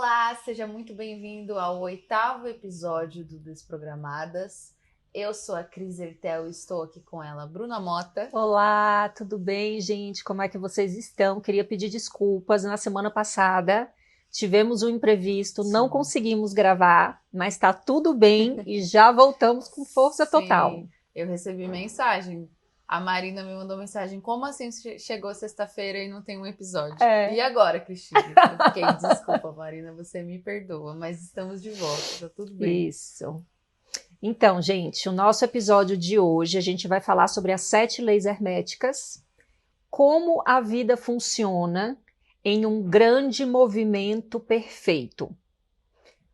Olá, seja muito bem-vindo ao 8º episódio do Desprogramadas. Eu sou a Cris Ertel e estou aqui com ela, Bruna Mota. Olá, tudo bem, gente? Como é que vocês estão? Queria pedir desculpas. Na semana passada tivemos um imprevisto, não Sim. conseguimos gravar, mas tá tudo bem e já voltamos com força total. Sim, eu recebi mensagem. A Marina me mandou mensagem. Como assim chegou sexta-feira e não tem um episódio? E agora, Cristina? Eu fiquei, desculpa, Marina, você me perdoa, mas estamos de volta, tá tudo bem. Isso. Então, gente, o nosso episódio de hoje a gente vai falar sobre as 7 leis herméticas, como a vida funciona em um grande movimento perfeito.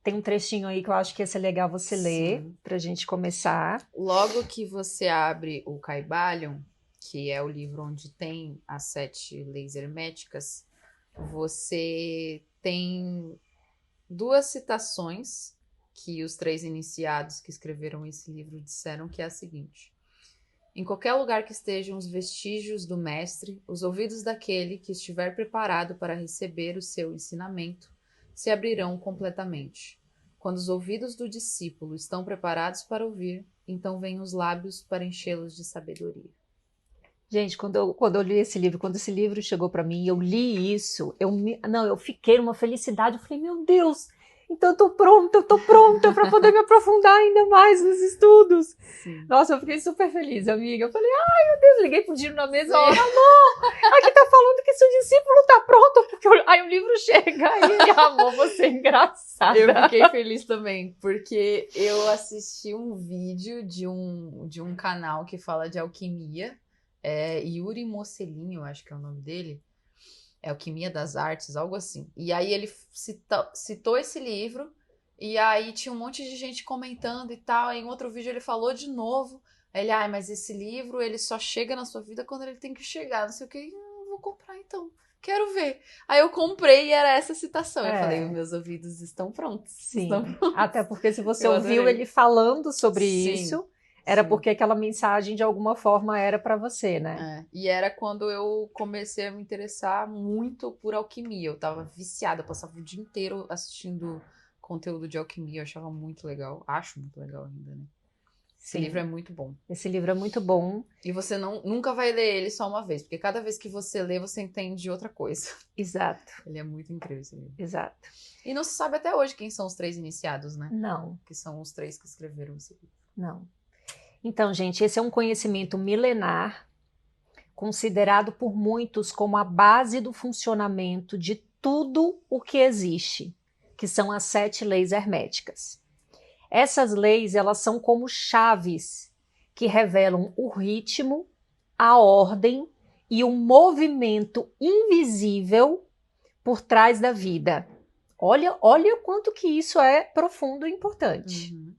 Tem um trechinho aí que eu acho que ia ser legal você ler, pra gente começar. Logo que você abre o Kybalion, que é o livro onde tem as 7 leis herméticas, você tem 2 citações que os 3 iniciados que escreveram esse livro disseram, que é a seguinte: em qualquer lugar que estejam os vestígios do mestre, os ouvidos daquele que estiver preparado para receber o seu ensinamento se abrirão completamente. Quando os ouvidos do discípulo estão preparados para ouvir, então vêm os lábios para enchê-los de sabedoria. Gente, quando eu li esse livro, quando esse livro chegou para mim, eu li isso, eu fiquei numa felicidade, eu falei, meu Deus, então eu tô pronta para poder me aprofundar ainda mais nos estudos. Sim. Nossa, eu fiquei super feliz, amiga. Eu falei, ai, meu Deus, liguei pro Dino na mesma hora, amor, aqui tá falando que seu discípulo tá pronto, porque aí o livro chega e ele, amor, você é engraçada. Eu fiquei feliz também, porque eu assisti um vídeo de um canal que fala de alquimia, Yuri Mocelin, eu acho que é o nome dele, é Alquimia das Artes, algo assim. E aí ele citou esse livro, e aí tinha um monte de gente comentando e tal, e em outro vídeo ele falou de novo, aí ele, mas esse livro, ele só chega na sua vida quando ele tem que chegar, não sei o que, eu vou comprar então. Quero ver. Aí eu comprei e era essa citação. Eu falei, meus ouvidos estão prontos. Sim, estão prontos. Até porque se você Eu ouviu adorei. ele falando sobre Sim, isso, era sim. porque aquela mensagem de alguma forma era para você, né? E era quando eu comecei a me interessar muito por alquimia. Eu tava viciada, eu passava o dia inteiro assistindo conteúdo de alquimia. Eu achava muito legal. Acho muito legal ainda, né? Esse livro é muito bom. Esse livro é muito bom. E você nunca vai ler ele só uma vez, porque cada vez que você lê, você entende outra coisa. Exato. Ele é muito incrível, esse livro. Exato. E não se sabe até hoje quem são os 3 iniciados, né? Não. Que são os 3 que escreveram esse livro. Não. Então, gente, esse é um conhecimento milenar, considerado por muitos como a base do funcionamento de tudo o que existe, que são as 7 leis herméticas. Essas leis, elas são como chaves que revelam o ritmo, a ordem e o movimento invisível por trás da vida. Olha o quanto que isso é profundo e importante. Uhum.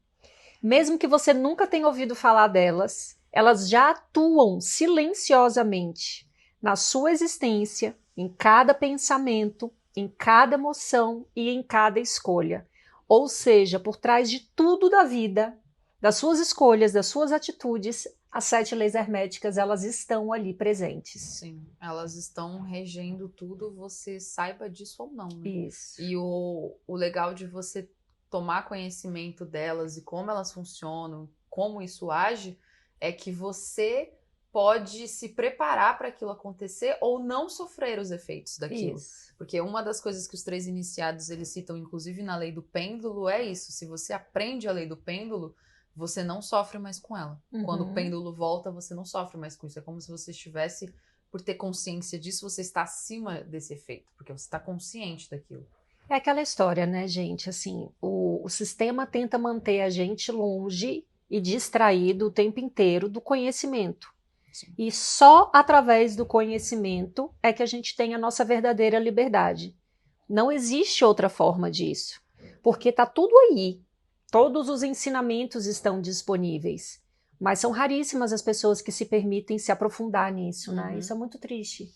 Mesmo que você nunca tenha ouvido falar delas, elas já atuam silenciosamente na sua existência, em cada pensamento, em cada emoção e em cada escolha. Ou seja, por trás de tudo da vida, das suas escolhas, das suas atitudes, as 7 leis herméticas, elas estão ali presentes. Sim, elas estão regendo tudo, você saiba disso ou não, né? Isso. E o legal de você tomar conhecimento delas e como elas funcionam, como isso age, é que você pode se preparar para aquilo acontecer ou não sofrer os efeitos daquilo. Isso. Porque uma das coisas que os 3 iniciados eles citam, inclusive na lei do pêndulo, é isso. Se você aprende a lei do pêndulo, você não sofre mais com ela. Uhum. Quando o pêndulo volta, você não sofre mais com isso. É como se você estivesse, por ter consciência disso, você está acima desse efeito, porque você está consciente daquilo. É aquela história, né, gente? Assim, o sistema tenta manter a gente longe e distraído o tempo inteiro do conhecimento. Sim. E só através do conhecimento é que a gente tem a nossa verdadeira liberdade. Não existe outra forma disso, porque está tudo aí. Todos os ensinamentos estão disponíveis, mas são raríssimas as pessoas que se permitem se aprofundar nisso, né? Isso é muito triste.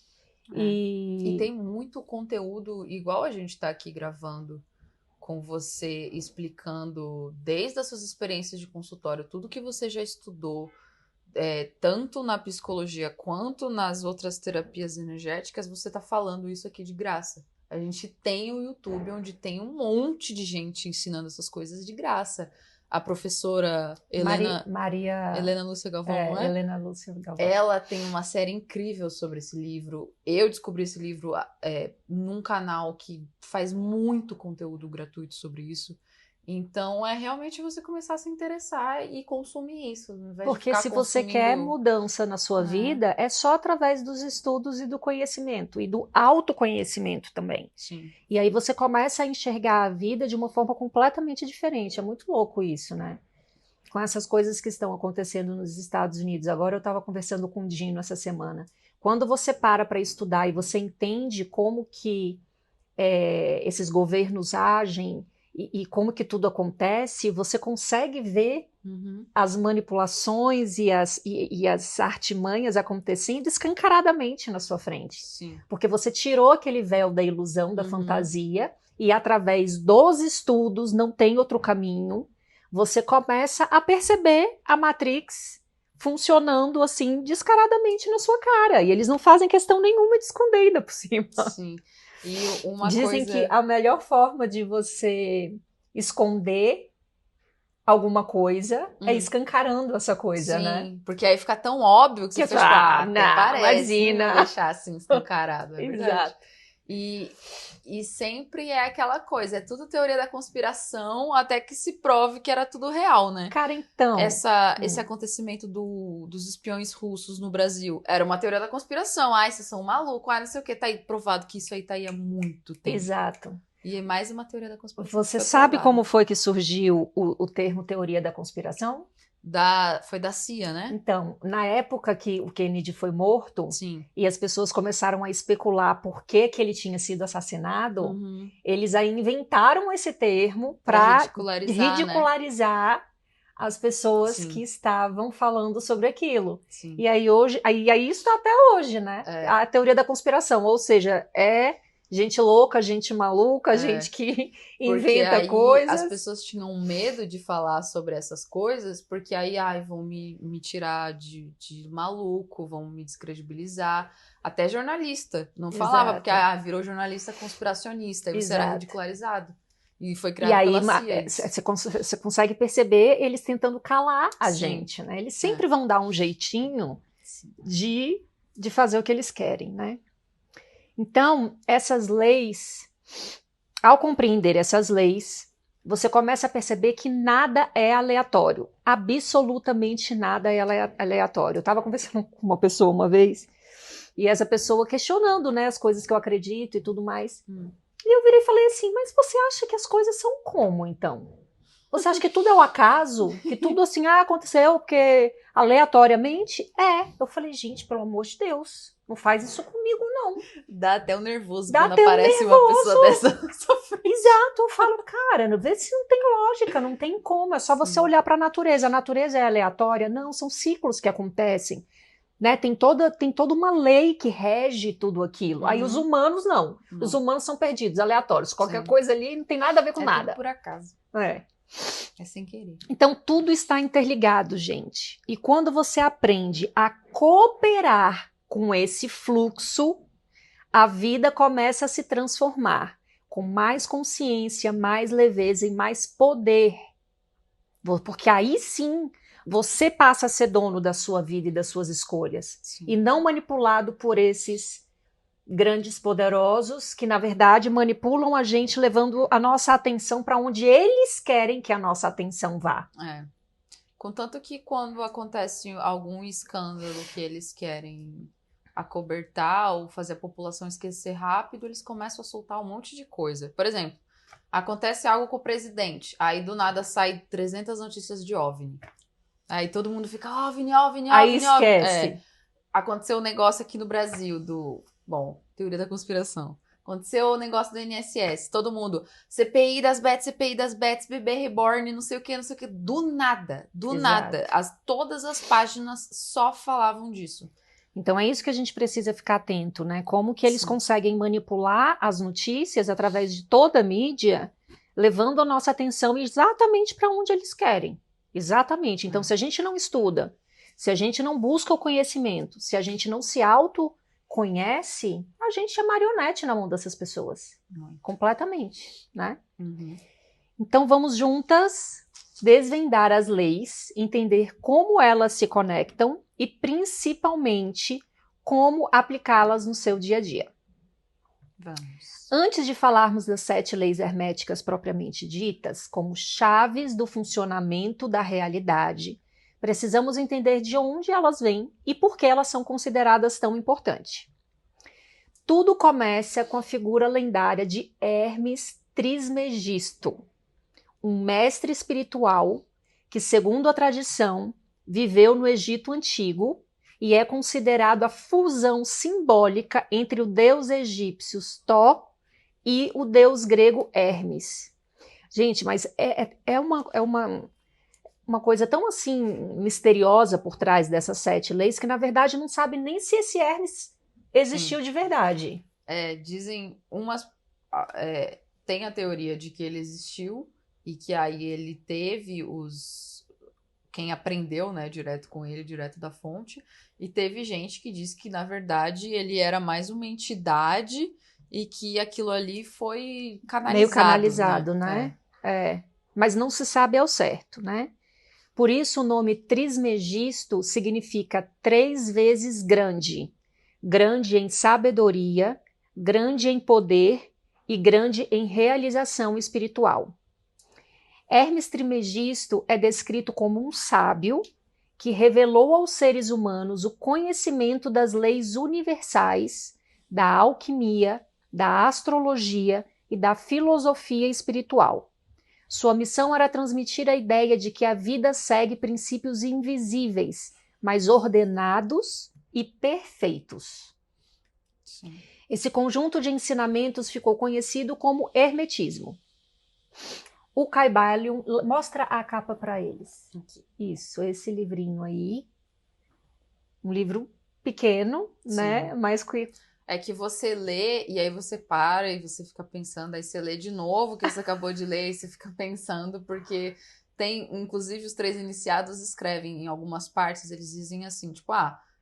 E tem muito conteúdo, igual a gente está aqui gravando com você, explicando desde as suas experiências de consultório, tudo que você já estudou, tanto na psicologia quanto nas outras terapias energéticas, você está falando isso aqui de graça. A gente tem o YouTube, onde tem um monte de gente ensinando essas coisas de graça. A professora Helena Lúcia Galvão, não é? Helena Lúcia Galvão. Ela tem uma série incrível sobre esse livro. Eu descobri esse livro num canal que faz muito conteúdo gratuito sobre isso. Então, realmente você começar a se interessar e consumir isso. Ao invés de Porque ficar se você quer mudança na sua vida, é só através dos estudos e do conhecimento, e do autoconhecimento também. Sim. E aí você começa a enxergar a vida de uma forma completamente diferente. É muito louco isso, né? Com essas coisas que estão acontecendo nos Estados Unidos. Agora eu estava conversando com o Dino essa semana. Quando você para estudar e você entende como que esses governos agem e como que tudo acontece, você consegue ver as manipulações e as artimanhas acontecendo escancaradamente na sua frente. Sim. Porque você tirou aquele véu da ilusão, da fantasia, e através dos estudos, não tem outro caminho, você começa a perceber a Matrix funcionando assim descaradamente na sua cara. E eles não fazem questão nenhuma de esconder ainda por cima. Sim. E uma Dizem coisa... que a melhor forma de você esconder alguma coisa é escancarando essa coisa, sim, né? Sim, porque aí fica tão óbvio que você fica tipo, até parece imagina. deixar assim escancarado, é verdade. Exato. E sempre é aquela coisa, é tudo teoria da conspiração, até que se prove que era tudo real, né? Cara, então... Esse acontecimento dos espiões russos no Brasil era uma teoria da conspiração. Ai, vocês são malucos, não sei o que, tá aí provado que isso aí tá aí há muito tempo. Exato. E é mais uma teoria da conspiração. Você sabe como foi que surgiu o termo teoria da conspiração? Foi da CIA, né? Então, na época que o Kennedy foi morto, Sim. E as pessoas começaram a especular por que ele tinha sido assassinado, eles aí inventaram esse termo para ridicularizar as pessoas que estavam falando sobre aquilo. Sim. E aí isso tá até hoje, né? A teoria da conspiração, ou seja, gente louca, gente maluca, gente que inventa aí coisas. As pessoas tinham medo de falar sobre essas coisas, porque aí vão me tirar de maluco, vão me descredibilizar. Até jornalista não falava, porque virou jornalista conspiracionista, e você era ridicularizado. E foi criado pela CIA. Você consegue perceber eles tentando calar a gente, né? Eles sempre vão dar um jeitinho de fazer o que eles querem, né? Então, essas leis, ao compreender essas leis, você começa a perceber que nada é aleatório. Absolutamente nada é aleatório. Eu estava conversando com uma pessoa uma vez, e essa pessoa questionando, né, as coisas que eu acredito e tudo mais. E eu virei e falei assim, mas você acha que as coisas são como, então? Você acha que tudo é um acaso? Que tudo assim, aconteceu porque aleatoriamente? Eu falei, gente, pelo amor de Deus, não faz isso comigo, não. Dá até um nervoso quando aparece uma pessoa dessa na sua frente. Exato, eu falo, cara, vê se não tem lógica, não tem como, é só você olhar para a natureza. A natureza é aleatória? Não, são ciclos que acontecem. Né? Tem toda uma lei que rege tudo aquilo. Aí os humanos não. Os humanos são perdidos, aleatórios. Qualquer coisa ali não tem nada a ver com nada. Tudo por acaso. É sem querer. Então, tudo está interligado, gente. E quando você aprende a cooperar com esse fluxo, a vida começa a se transformar com mais consciência, mais leveza e mais poder. Porque aí sim, você passa a ser dono da sua vida e das suas escolhas. Sim. E não manipulado por esses grandes poderosos que, na verdade, manipulam a gente, levando a nossa atenção para onde eles querem que a nossa atenção vá. Contanto que quando acontece algum escândalo que eles querem acobertar ou fazer a população esquecer rápido, eles começam a soltar um monte de coisa. Por exemplo, acontece algo com o presidente, aí do nada sai 300 notícias de OVNI. Aí todo mundo fica, OVNI, OVNI, OVNI, aí esquece. Aconteceu um negócio aqui no Brasil teoria da conspiração. Aconteceu o negócio do INSS, todo mundo, CPI das Bets, bebê reborn, não sei o que. Do nada. Todas as páginas só falavam disso. Então é isso que a gente precisa ficar atento, né? Como que eles conseguem manipular as notícias através de toda a mídia, levando a nossa atenção exatamente para onde eles querem. Exatamente. Então, se a gente não estuda, se a gente não busca o conhecimento, se a gente não se conhece, a gente é marionete na mão dessas pessoas. Completamente, né? Uhum. Então vamos juntas desvendar as leis, entender como elas se conectam e principalmente como aplicá-las no seu dia a dia. Vamos. Antes de falarmos das 7 leis herméticas propriamente ditas, como chaves do funcionamento da realidade, precisamos entender de onde elas vêm e por que elas são consideradas tão importantes. Tudo começa com a figura lendária de Hermes Trismegisto, um mestre espiritual que, segundo a tradição, viveu no Egito Antigo e é considerado a fusão simbólica entre o deus egípcio Tó e o deus grego Hermes. Gente, mas é uma coisa tão assim misteriosa por trás dessas 7 leis que na verdade não sabe nem se esse Hermes existiu de verdade. Dizem umas... tem a teoria de que ele existiu e que aí ele teve quem aprendeu, né, direto com ele, direto da fonte, e teve gente que diz que, na verdade, ele era mais uma entidade e que aquilo ali foi canalizado. Meio canalizado, né? Mas não se sabe ao certo, né? Por isso o nome Trismegisto significa 3 vezes grande. Grande em sabedoria, grande em poder e grande em realização espiritual. Hermes Trismegisto é descrito como um sábio que revelou aos seres humanos o conhecimento das leis universais, da alquimia, da astrologia e da filosofia espiritual. Sua missão era transmitir a ideia de que a vida segue princípios invisíveis, mas ordenados e perfeitos. Sim. Esse conjunto de ensinamentos ficou conhecido como Hermetismo. O Kybalion, mostra a capa para eles. Aqui. Isso, esse livrinho aí. Um livro pequeno, Sim. né? Mas é que você lê e aí você para e você fica pensando, aí você lê de novo o que você acabou de ler e você fica pensando, porque tem, inclusive os 3 iniciados escrevem em algumas partes, eles dizem assim, tipo,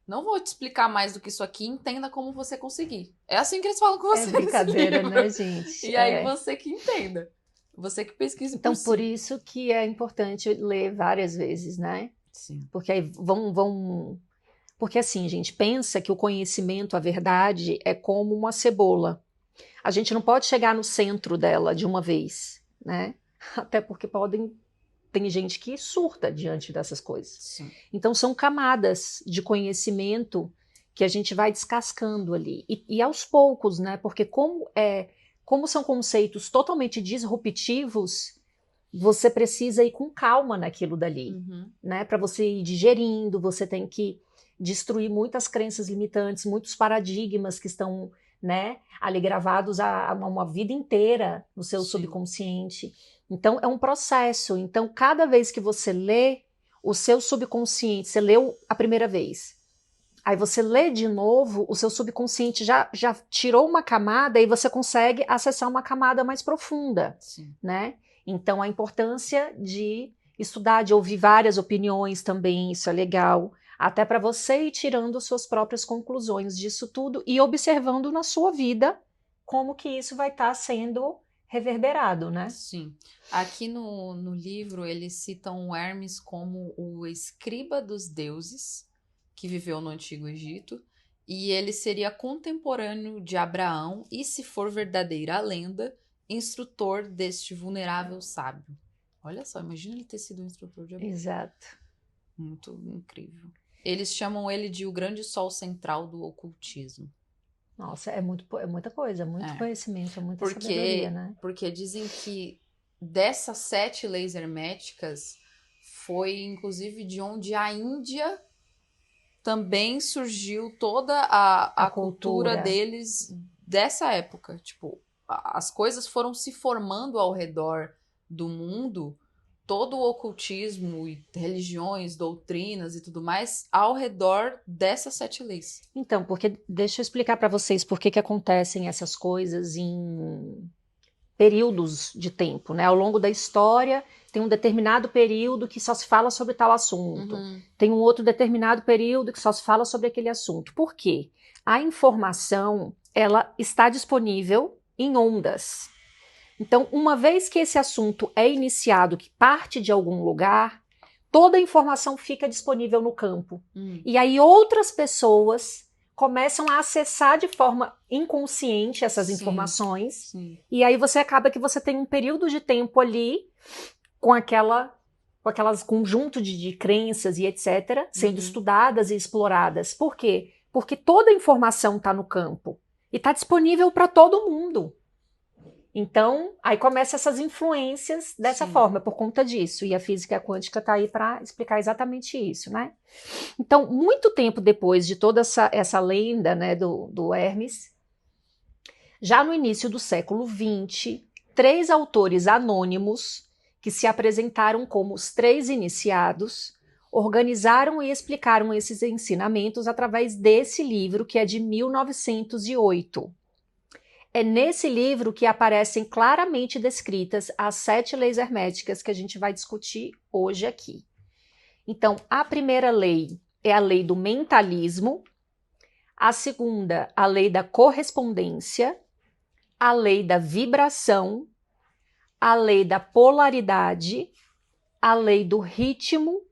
não vou te explicar mais do que isso aqui, entenda como você conseguir. É assim que eles falam com você. É brincadeira, né, gente? E aí você que entenda. Você que pesquisa então, por si. Por isso que é importante ler várias vezes, né? Sim. Porque aí Porque assim, gente, pensa que o conhecimento, a verdade, é como uma cebola. A gente não pode chegar no centro dela de uma vez, né? Até porque tem gente que surta diante dessas coisas. Sim. Então são camadas de conhecimento que a gente vai descascando ali. E aos poucos, né? Porque como são conceitos totalmente disruptivos, você precisa ir com calma naquilo dali, né? Para você ir digerindo, você tem que destruir muitas crenças limitantes, muitos paradigmas que estão, né, ali gravados há uma vida inteira no seu subconsciente. Então, é um processo. Então, cada vez que você lê, o seu subconsciente, você leu a primeira vez, aí você lê de novo, o seu subconsciente já tirou uma camada e você consegue acessar uma camada mais profunda, né? Então, a importância de estudar, de ouvir várias opiniões também, isso é legal, até para você ir tirando suas próprias conclusões disso tudo e observando na sua vida como que isso vai estar sendo reverberado, né? Sim. Aqui no livro, eles citam o Hermes como o escriba dos deuses, que viveu no Antigo Egito, e ele seria contemporâneo de Abraão e, se for verdadeira a lenda, instrutor deste vulnerável sábio. Olha só, imagina ele ter sido um instrutor de Abraão. Exato. Muito incrível. Eles chamam ele de o grande sol central do ocultismo. Nossa, é muita coisa, muito conhecimento, muita sabedoria, né? Porque dizem que dessas 7 leis herméticas foi, inclusive, de onde a Índia também surgiu toda a cultura deles dessa época. Tipo, as coisas foram se formando ao redor do mundo, todo o ocultismo e religiões, doutrinas e tudo mais, ao redor dessas 7 leis. Então, porque deixa eu explicar para vocês por que acontecem essas coisas em períodos de tempo, né? Ao longo da história, tem um determinado período que só se fala sobre tal assunto. Tem um outro determinado período que só se fala sobre aquele assunto. Por quê? a informação, ela está disponível em ondas. Então, uma vez que esse assunto é iniciado, que parte de algum lugar, toda a informação fica disponível no campo. E aí outras pessoas começam a acessar de forma inconsciente essas informações. Sim. E aí você acaba que você tem um período de tempo ali com aquelas conjunto de crenças e etc., sendo estudadas e exploradas. Por quê? Porque toda a informação está no campo e está disponível para todo mundo. Então, aí começam essas influências dessa forma, por conta disso. E a física quântica está aí para explicar exatamente isso, né? Então, muito tempo depois de toda essa lenda, né, do Hermes, já no início do século XX, 3 autores anônimos, que se apresentaram como os 3 iniciados, organizaram e explicaram esses ensinamentos através desse livro, que é de 1908. É nesse livro que aparecem claramente descritas as 7 leis herméticas que a gente vai discutir hoje aqui. Então, a primeira lei é a lei do mentalismo, a segunda, a lei da correspondência, a lei da vibração, a lei da polaridade, a lei do ritmo,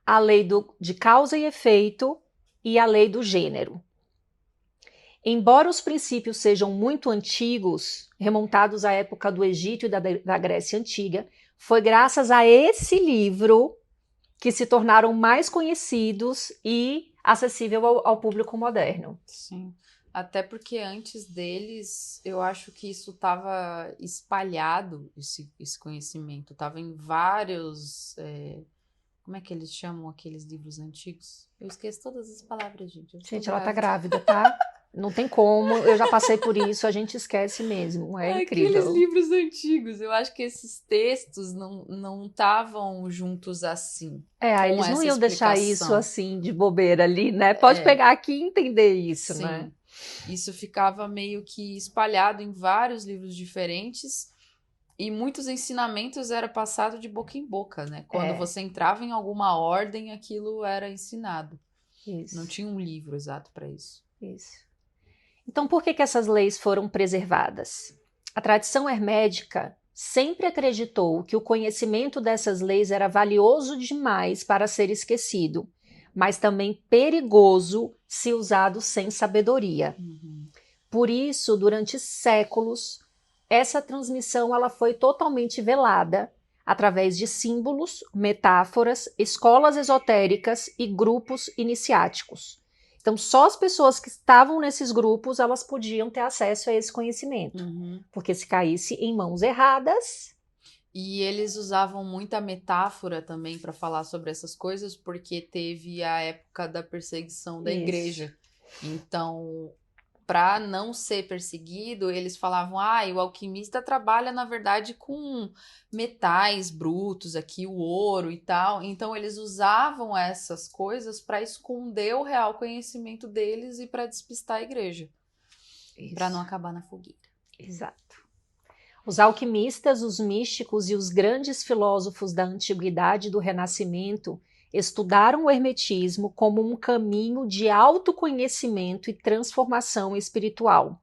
a lei de causa e efeito e a lei do gênero. Embora os princípios sejam muito antigos, remontados à época do Egito e da Grécia Antiga, foi graças a esse livro que se tornaram mais conhecidos e acessível ao público moderno. Sim, até porque antes deles, eu acho que isso estava espalhado, esse conhecimento, estava em vários... como é que eles chamam aqueles livros antigos? Eu esqueço todas as palavras, gente. Gente, ela tá grávida, tá? Não tem como, eu já passei por isso, a gente esquece mesmo, é incrível. Aqueles livros antigos, eu acho que esses textos não estavam juntos assim. Aí eles não iam deixar isso assim de bobeira ali, né? Pode pegar aqui e entender isso, sim, né? Isso ficava meio que espalhado em vários livros diferentes e muitos ensinamentos era passado de boca em boca, né? Quando você entrava em alguma ordem, aquilo era ensinado. Isso. Não tinha um livro exato para isso. Isso. Então, por que essas leis foram preservadas? A tradição hermética sempre acreditou que o conhecimento dessas leis era valioso demais para ser esquecido, mas também perigoso se usado sem sabedoria. Por isso, durante séculos, essa transmissão ela foi totalmente velada através de símbolos, metáforas, escolas esotéricas e grupos iniciáticos. Então, só as pessoas que estavam nesses grupos, elas podiam ter acesso a esse conhecimento. Porque se caísse em mãos erradas... E eles usavam muita metáfora também para falar sobre essas coisas, porque teve a época da perseguição da igreja. Então, para não ser perseguido, eles falavam, o alquimista trabalha, na verdade, com metais brutos, aqui o ouro e tal. Então, eles usavam essas coisas para esconder o real conhecimento deles e para despistar a igreja, para não acabar na fogueira. Exato. Os alquimistas, os místicos e os grandes filósofos da antiguidade e do Renascimento estudaram o hermetismo como um caminho de autoconhecimento e transformação espiritual.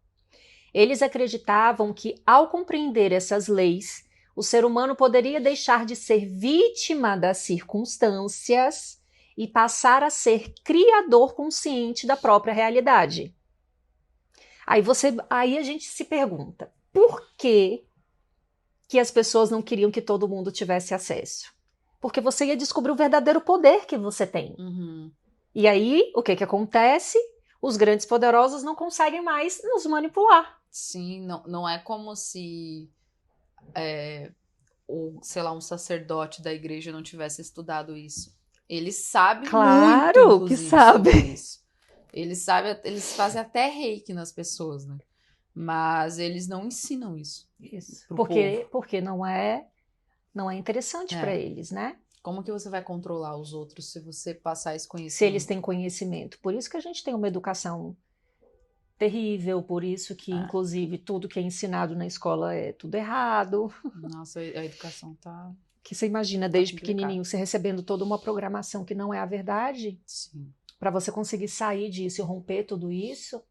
Eles acreditavam que, ao compreender essas leis, o ser humano poderia deixar de ser vítima das circunstâncias e passar a ser criador consciente da própria realidade. Aí a gente se pergunta, por que as pessoas não queriam que todo mundo tivesse acesso? Porque você ia descobrir o verdadeiro poder que você tem. E aí, o que acontece? Os grandes poderosos não conseguem mais nos manipular. Sim, não é como se um sacerdote da igreja não tivesse estudado isso. Ele sabe muito, inclusive, que sabe. sobre isso. Eles fazem até reiki nas pessoas, né? Mas eles não ensinam isso. Porque não é interessante para eles, né? Como que você vai controlar os outros se você passar esse conhecimento? Se eles têm conhecimento. Por isso que a gente tem uma educação terrível, por isso que, inclusive, tudo que é ensinado na escola é tudo errado. Nossa, a educação tá... Que você imagina, desde pequenininho, você recebendo toda uma programação que não é a verdade. Sim. para você conseguir sair disso e romper tudo isso,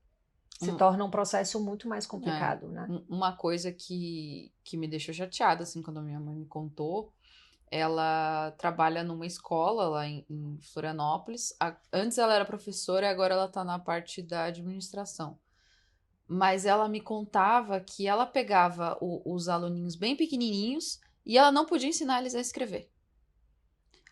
se torna um processo muito mais complicado, né? Uma coisa que me deixou chateada, assim, quando a minha mãe me contou, ela trabalha numa escola lá em Florianópolis. Antes ela era professora e agora ela tá na parte da administração. Mas ela me contava que ela pegava os aluninhos bem pequenininhos e ela não podia ensinar eles a escrever.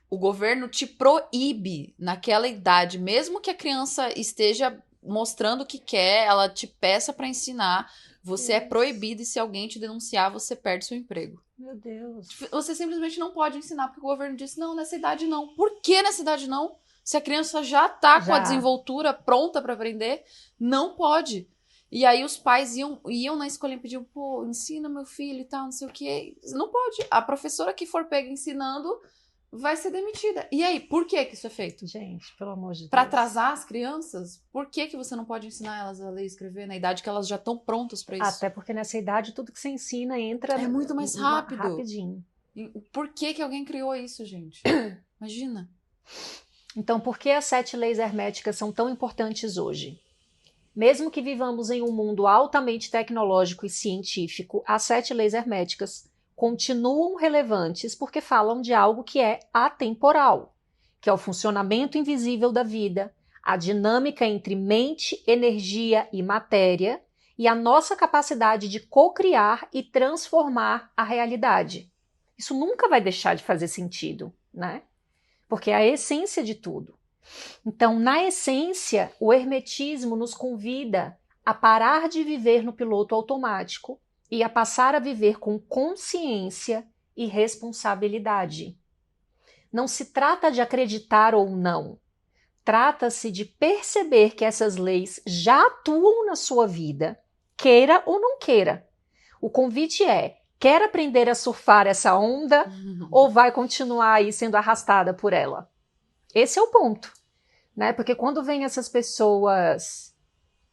O governo te proíbe naquela idade, mesmo que a criança esteja mostrando o que quer, ela te peça para ensinar, você é proibido e se alguém te denunciar, você perde seu emprego. Meu Deus. Você simplesmente não pode ensinar, porque o governo disse, não, nessa idade não. Por que nessa idade não? Se a criança já tá com a desenvoltura pronta para aprender, não pode. E aí os pais iam na escola e pediam, pô, ensina meu filho e tal, não sei o quê. Não pode. A professora que for pega ensinando vai ser demitida. E aí, por que isso é feito? Gente, pelo amor de Deus. Para atrasar as crianças? Por que você não pode ensinar elas a ler e escrever na idade que elas já estão prontas para isso? Até porque nessa idade tudo que você ensina entra é muito mais rápido. Rapidinho. Por que alguém criou isso, gente? Imagina. Então, por que as 7 leis herméticas são tão importantes hoje? Mesmo que vivamos em um mundo altamente tecnológico e científico, as 7 leis herméticas continuam relevantes porque falam de algo que é atemporal, que é o funcionamento invisível da vida, a dinâmica entre mente, energia e matéria e a nossa capacidade de cocriar e transformar a realidade. Isso nunca vai deixar de fazer sentido, né? Porque é a essência de tudo. Então, na essência, o hermetismo nos convida a parar de viver no piloto automático e a passar a viver com consciência e responsabilidade. Não se trata de acreditar ou não. Trata-se de perceber que essas leis já atuam na sua vida, queira ou não queira. O convite é: quer aprender a surfar essa onda ou vai continuar aí sendo arrastada por ela? Esse é o ponto, né? Porque quando vem essas pessoas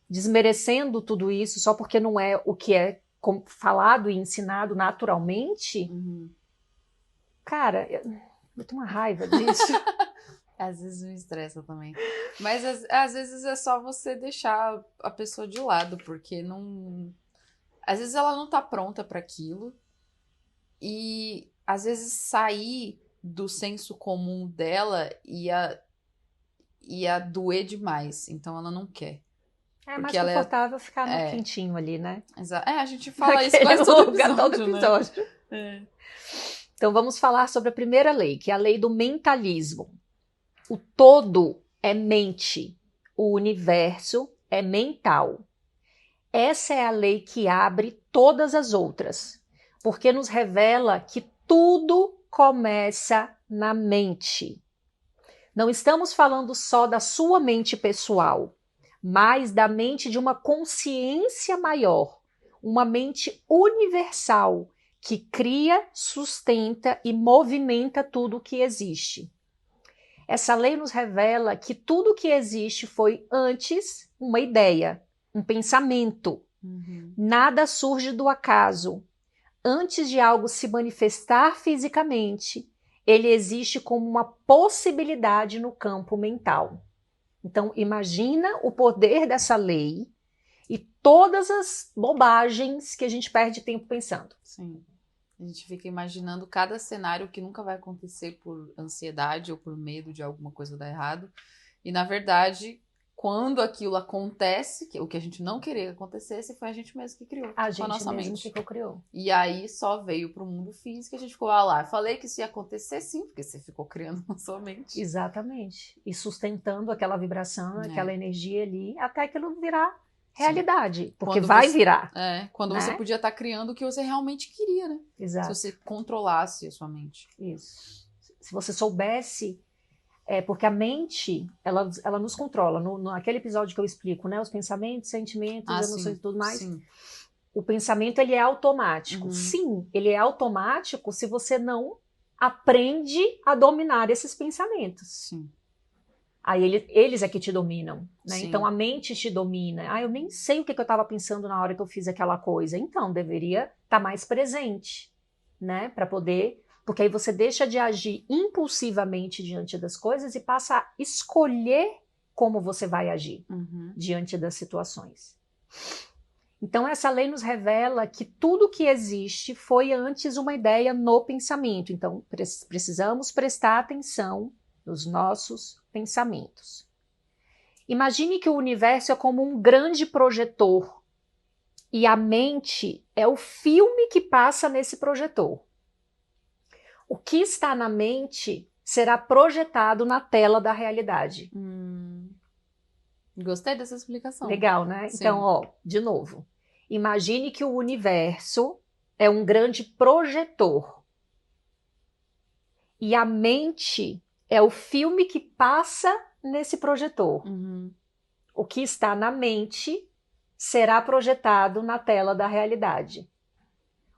desmerecendo tudo isso só porque não é o que é falado e ensinado naturalmente, cara, eu tenho uma raiva disso. Às vezes me estressa também. Mas às vezes é só você deixar a pessoa de lado, porque não... Às vezes ela não tá pronta para aquilo. E às vezes sair do senso comum dela ia doer demais. Então ela não quer. É mais confortável ficar no quentinho ali, né? Exato. A gente fala isso quase todo episódio. Né? Então vamos falar sobre a primeira lei, que é a lei do mentalismo. O todo é mente, o universo é mental. Essa é a lei que abre todas as outras, porque nos revela que tudo começa na mente. Não estamos falando só da sua mente pessoal, mas da mente de uma consciência maior, uma mente universal que cria, sustenta e movimenta tudo o que existe. Essa lei nos revela que tudo o que existe foi antes uma ideia, um pensamento. Nada surge do acaso. Antes de algo se manifestar fisicamente, ele existe como uma possibilidade no campo mental. Então, imagina o poder dessa lei e todas as bobagens que a gente perde tempo pensando. Sim. A gente fica imaginando cada cenário que nunca vai acontecer por ansiedade ou por medo de alguma coisa dar errado. E, na verdade, quando aquilo acontece, o que a gente não queria que acontecesse, foi a gente mesmo que criou. A gente mesmo mente. Que criou. E aí só veio para o mundo físico e a gente ficou, lá, falei que isso ia acontecer sim, porque você ficou criando na sua mente. Exatamente. E sustentando aquela vibração, aquela energia ali, até aquilo virar realidade. Sim. Porque vai virar. Quando você podia estar criando o que você realmente queria, né? Exato. Se você controlasse a sua mente. Isso. Se você soubesse... porque a mente, ela nos controla. Naquele episódio que eu explico, né? Os pensamentos, sentimentos, emoções e tudo mais. Sim. O pensamento, ele é automático. Sim, ele é automático se você não aprende a dominar esses pensamentos. Sim. Aí eles é que te dominam, né? Então a mente te domina. Eu nem sei o que eu estava pensando na hora que eu fiz aquela coisa. Então, deveria estar mais presente, né? Para poder... Porque aí você deixa de agir impulsivamente diante das coisas e passa a escolher como você vai agir diante das situações. Então, essa lei nos revela que tudo que existe foi antes uma ideia no pensamento. Então, precisamos prestar atenção nos nossos pensamentos. Imagine que o universo é como um grande projetor e a mente é o filme que passa nesse projetor. O que está na mente será projetado na tela da realidade. Gostei dessa explicação. Legal, né? Sim. Então, de novo. Imagine que o universo é um grande projetor. E a mente é o filme que passa nesse projetor. O que está na mente será projetado na tela da realidade.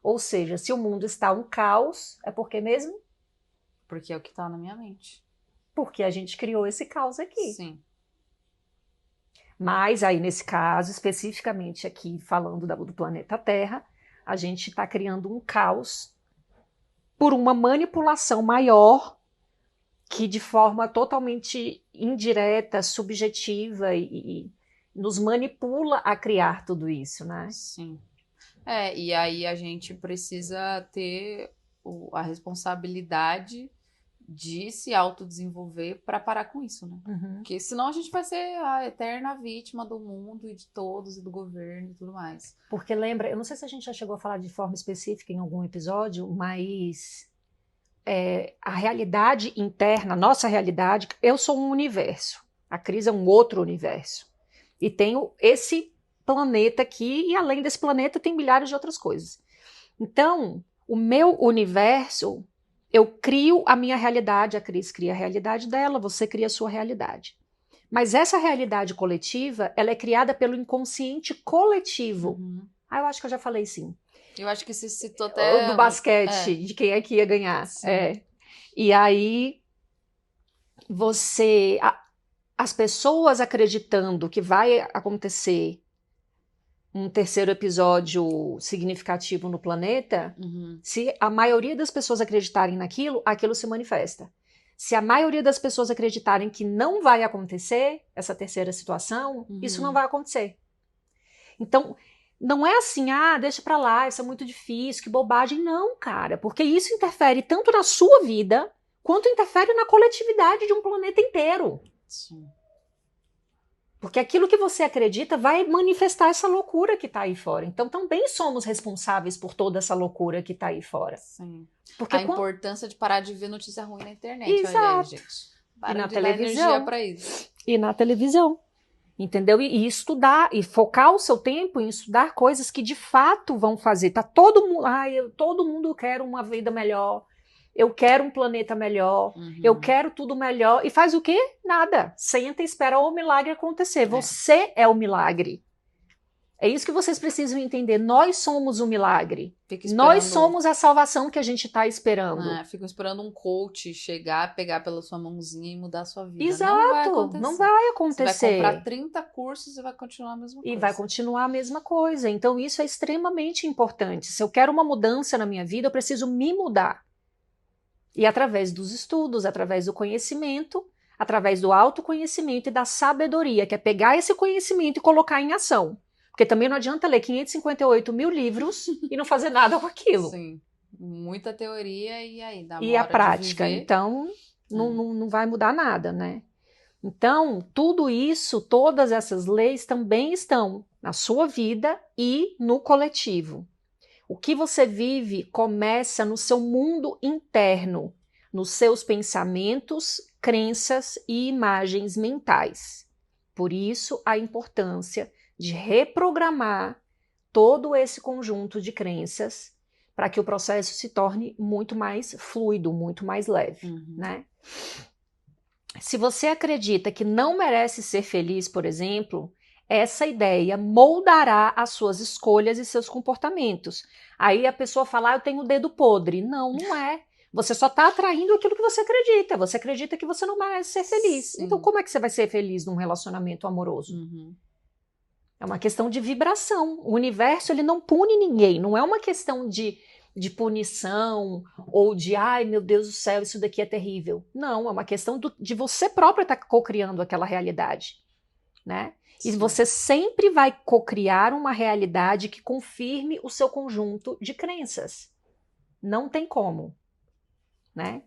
Ou seja, se o mundo está um caos, é porque mesmo? Porque é o que está na minha mente. Porque a gente criou esse caos aqui. Sim. Mas aí, nesse caso, especificamente aqui, falando do planeta Terra, a gente está criando um caos por uma manipulação maior que, de forma totalmente indireta, subjetiva, e nos manipula a criar tudo isso, né? Sim. E aí a gente precisa ter a responsabilidade de se autodesenvolver para parar com isso, né? Porque senão a gente vai ser a eterna vítima do mundo e de todos e do governo e tudo mais. Porque lembra, eu não sei se a gente já chegou a falar de forma específica em algum episódio, mas a realidade interna, nossa realidade, eu sou um universo, a Cris é um outro universo. E tenho esse planeta aqui, e além desse planeta tem milhares de outras coisas. Então, o meu universo, eu crio a minha realidade, a Cris cria a realidade dela, você cria a sua realidade. Mas essa realidade coletiva, ela é criada pelo inconsciente coletivo. Eu acho que eu já falei sim. Eu acho que se citou até... Do basquete, de quem é que ia ganhar. E aí, as pessoas acreditando que vai acontecer um terceiro episódio significativo no planeta, se a maioria das pessoas acreditarem naquilo, aquilo se manifesta. Se a maioria das pessoas acreditarem que não vai acontecer essa terceira situação, isso não vai acontecer. Então, não é assim, deixa pra lá, isso é muito difícil, que bobagem. Não, cara, porque isso interfere tanto na sua vida, quanto interfere na coletividade de um planeta inteiro. Sim. Porque aquilo que você acredita vai manifestar essa loucura que está aí fora. Então, também somos responsáveis por toda essa loucura que está aí fora. Sim. Porque a importância de parar de ver notícia ruim na internet. Exato. Olha aí, gente. Para e na de televisão. dar energia para isso. E na televisão. Entendeu? E estudar, e focar o seu tempo em estudar coisas que de fato vão fazer. Tá todo mundo, todo mundo quer uma vida melhor. Eu quero um planeta melhor, eu quero tudo melhor. E faz o quê? Nada. Senta e espera o milagre acontecer. Você é o milagre. É isso que vocês precisam entender. Nós somos o milagre. Nós somos a salvação que a gente está esperando. Ficam esperando um coach chegar, pegar pela sua mãozinha e mudar a sua vida. Exato. Não vai acontecer. Você vai comprar 30 cursos e vai continuar a mesma coisa. E vai continuar a mesma coisa. Então isso é extremamente importante. Se eu quero uma mudança na minha vida, eu preciso me mudar. E através dos estudos, através do conhecimento, através do autoconhecimento e da sabedoria, que é pegar esse conhecimento e colocar em ação. Porque também não adianta ler 558 mil livros e não fazer nada com aquilo. Sim, muita teoria e aí dá uma E a hora prática, de viver. então não vai mudar nada, né? Então, tudo isso, todas essas leis também estão na sua vida e no coletivo. O que você vive começa no seu mundo interno, nos seus pensamentos, crenças e imagens mentais. Por isso, a importância de reprogramar todo esse conjunto de crenças para que o processo se torne muito mais fluido, muito mais leve, né? Se você acredita que não merece ser feliz, por exemplo, essa ideia moldará as suas escolhas e seus comportamentos. Aí a pessoa fala, eu tenho o dedo podre. Não, não é. Você só está atraindo aquilo que você acredita. Você acredita que você não merece ser feliz. Sim. Então, como é que você vai ser feliz num relacionamento amoroso? É uma questão de vibração. O universo, ele não pune ninguém. Não é uma questão de de punição ou de, ai meu Deus do céu, isso daqui é terrível. Não, é uma questão de você própria estar cocriando aquela realidade, né? E Sim. você sempre vai cocriar uma realidade que confirme o seu conjunto de crenças. Não tem como, né?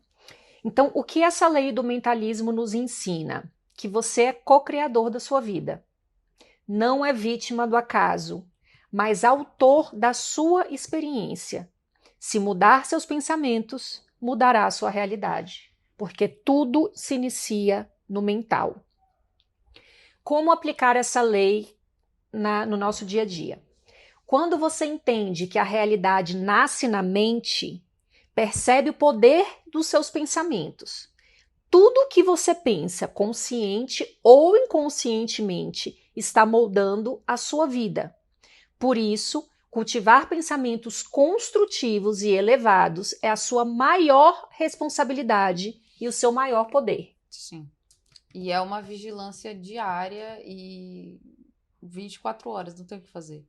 Então, o que essa lei do mentalismo nos ensina? Que você é co-criador da sua vida. Não é vítima do acaso, mas autor da sua experiência. Se mudar seus pensamentos, mudará a sua realidade, porque tudo se inicia no mental. Como aplicar essa lei no nosso dia a dia? Quando você entende que a realidade nasce na mente, percebe o poder dos seus pensamentos. Tudo que você pensa, consciente ou inconscientemente, está moldando a sua vida. Por isso, cultivar pensamentos construtivos e elevados é a sua maior responsabilidade e o seu maior poder. Sim. E é uma vigilância diária e 24 horas, não tem o que fazer.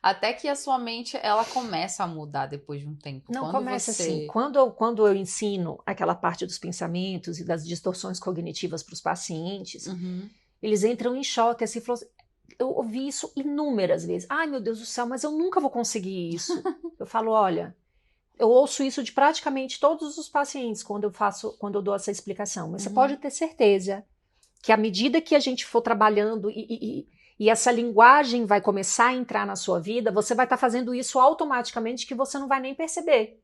Até que a sua mente, ela começa a mudar depois de um tempo. Não, Quando começa você... assim. Quando eu ensino aquela parte dos pensamentos e das distorções cognitivas para os pacientes, eles entram em choque, assim, falam assim, eu ouvi isso inúmeras vezes. Ai, meu Deus do céu, mas eu nunca vou conseguir isso. Eu falo, olha, eu ouço isso de praticamente todos os pacientes quando eu dou essa explicação. Mas você pode ter certeza que à medida que a gente for trabalhando e essa linguagem vai começar a entrar na sua vida, você vai estar fazendo isso automaticamente que você não vai nem perceber.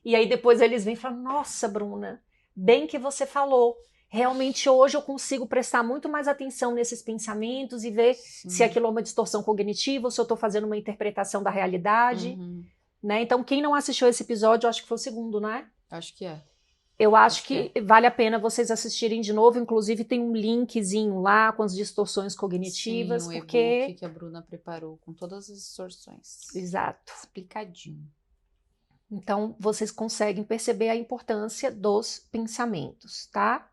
E aí depois eles vêm e falam, nossa, Bruna, bem que você falou. Realmente hoje eu consigo prestar muito mais atenção nesses pensamentos e ver se aquilo é uma distorção cognitiva ou se eu estou fazendo uma interpretação da realidade. Né? Então, quem não assistiu esse episódio, eu acho que foi o segundo, né? Acho que é. Eu acho que vale a pena vocês assistirem de novo. Inclusive, tem um linkzinho lá com as distorções cognitivas. Sim, porque e-book que a Bruna preparou com todas as distorções. Exato. Explicadinho. Então, vocês conseguem perceber a importância dos pensamentos, tá?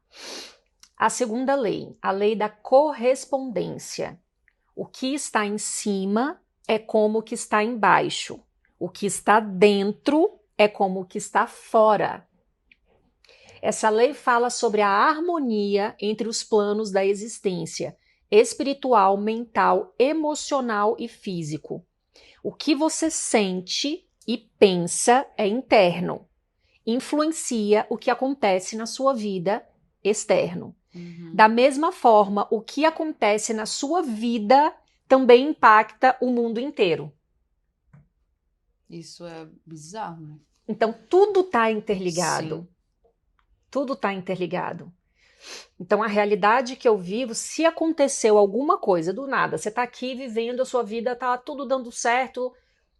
A segunda lei, a lei da correspondência. O que está em cima é como o que está embaixo. O que está dentro é como o que está fora. Essa lei fala sobre a harmonia entre os planos da existência, espiritual, mental, emocional e físico. O que você sente e pensa é interno. Influencia o que acontece na sua vida externo. Da mesma forma, o que acontece na sua vida também impacta o mundo inteiro. Isso é bizarro, né? Então, tudo está interligado. Sim. Tudo está interligado. Então, a realidade que eu vivo, se aconteceu alguma coisa do nada, você está aqui vivendo a sua vida, está tudo dando certo,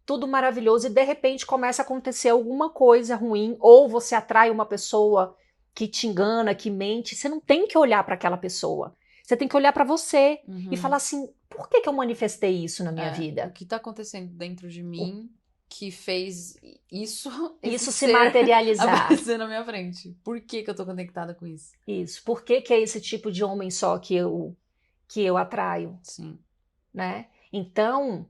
tudo maravilhoso, e de repente começa a acontecer alguma coisa ruim, ou você atrai uma pessoa que te engana, que mente, você não tem que olhar para aquela pessoa. Você tem que olhar para você e falar assim, por que eu manifestei isso na minha vida? O que está acontecendo dentro de mim que fez isso se materializar. Aparecer na minha frente? Por que eu tô conectada com isso? Isso. Por que é esse tipo de homem só que eu atraio? Sim. Né? Então,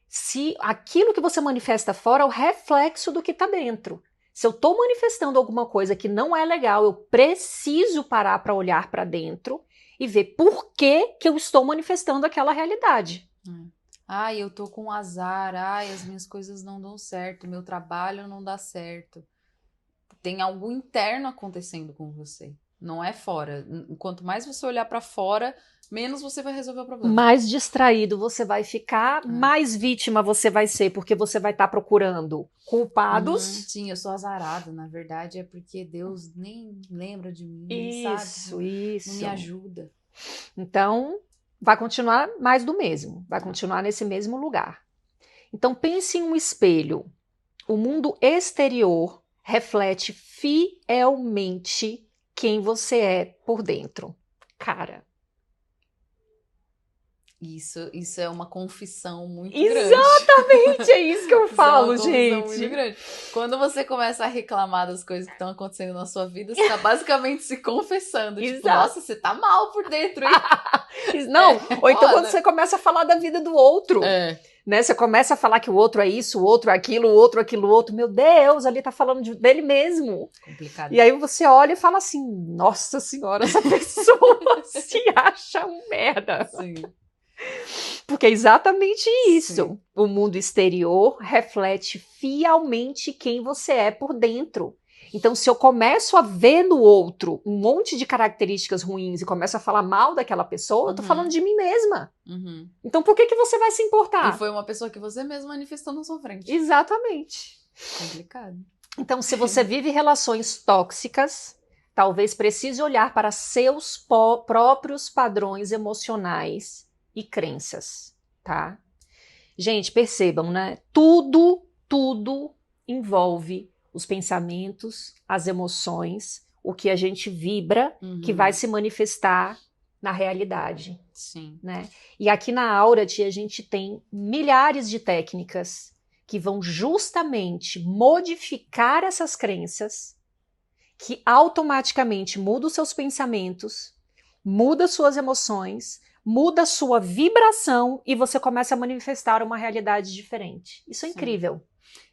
se aquilo que você manifesta fora é o reflexo do que está dentro. Se eu estou manifestando alguma coisa que não é legal, eu preciso parar para olhar para dentro e ver por que eu estou manifestando aquela realidade. Ai, eu tô com azar, ai, as minhas coisas não dão certo, meu trabalho não dá certo. Tem algo interno acontecendo com você, não é fora. Quanto mais você olhar pra fora, menos você vai resolver o problema. Mais distraído você vai ficar, mais vítima você vai ser, porque você vai estar procurando culpados. Sim, eu sou azarada, na verdade é porque Deus nem lembra de mim, Isso, sabe? isso. Não me ajuda. Então, vai continuar mais do mesmo, vai continuar nesse mesmo lugar. Então, pense em um espelho. O mundo exterior reflete fielmente quem você é por dentro. Cara. Isso é uma confissão muito grande. Exatamente, é isso que eu falo, gente. Muito grande. Quando você começa a reclamar das coisas que estão acontecendo na sua vida, você está basicamente se confessando. Tipo, nossa, você tá mal por dentro, hein? Não, ou então quando você começa a falar da vida do outro. né? Você começa a falar que o outro é isso, o outro é aquilo, o outro é aquilo, o outro. Meu Deus, ali tá falando dele mesmo. Complicado. E aí você olha e fala assim, nossa senhora, essa pessoa se acha um merda. Sim. Porque é exatamente isso. Sim. O mundo exterior reflete fielmente quem você é por dentro. Então, se eu começo a ver no outro um monte de características ruins e começo a falar mal daquela pessoa, eu tô falando de mim mesma. Então, por que você vai se importar? E foi uma pessoa que você mesmo manifestou na sua frente. Exatamente. Complicado. Então, se você vive relações tóxicas, talvez precise olhar para seus próprios padrões emocionais e crenças, tá? Gente, percebam, né? Tudo envolve os pensamentos, as emoções, o que a gente vibra, que vai se manifestar na realidade. Sim. Né? E aqui na Aurati a gente tem milhares de técnicas que vão justamente modificar essas crenças, que automaticamente muda os seus pensamentos, muda suas emoções, muda sua vibração e você começa a manifestar uma realidade diferente. Isso é incrível.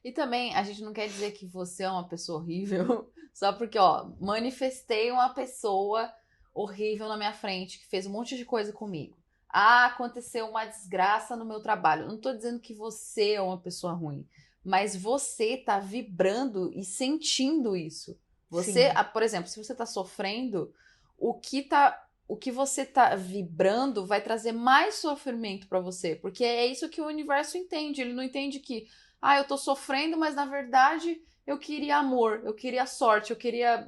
E também, a gente não quer dizer que você é uma pessoa horrível, só porque, ó, manifestei uma pessoa horrível na minha frente, que fez um monte de coisa comigo. Ah, aconteceu uma desgraça no meu trabalho. Eu não tô dizendo que você é uma pessoa ruim, mas você tá vibrando e sentindo isso. Você, por exemplo, se você tá sofrendo, o que você tá vibrando vai trazer mais sofrimento pra você, porque é isso que o universo entende. Ele não entende que, eu tô sofrendo, mas na verdade eu queria amor, eu queria sorte, eu queria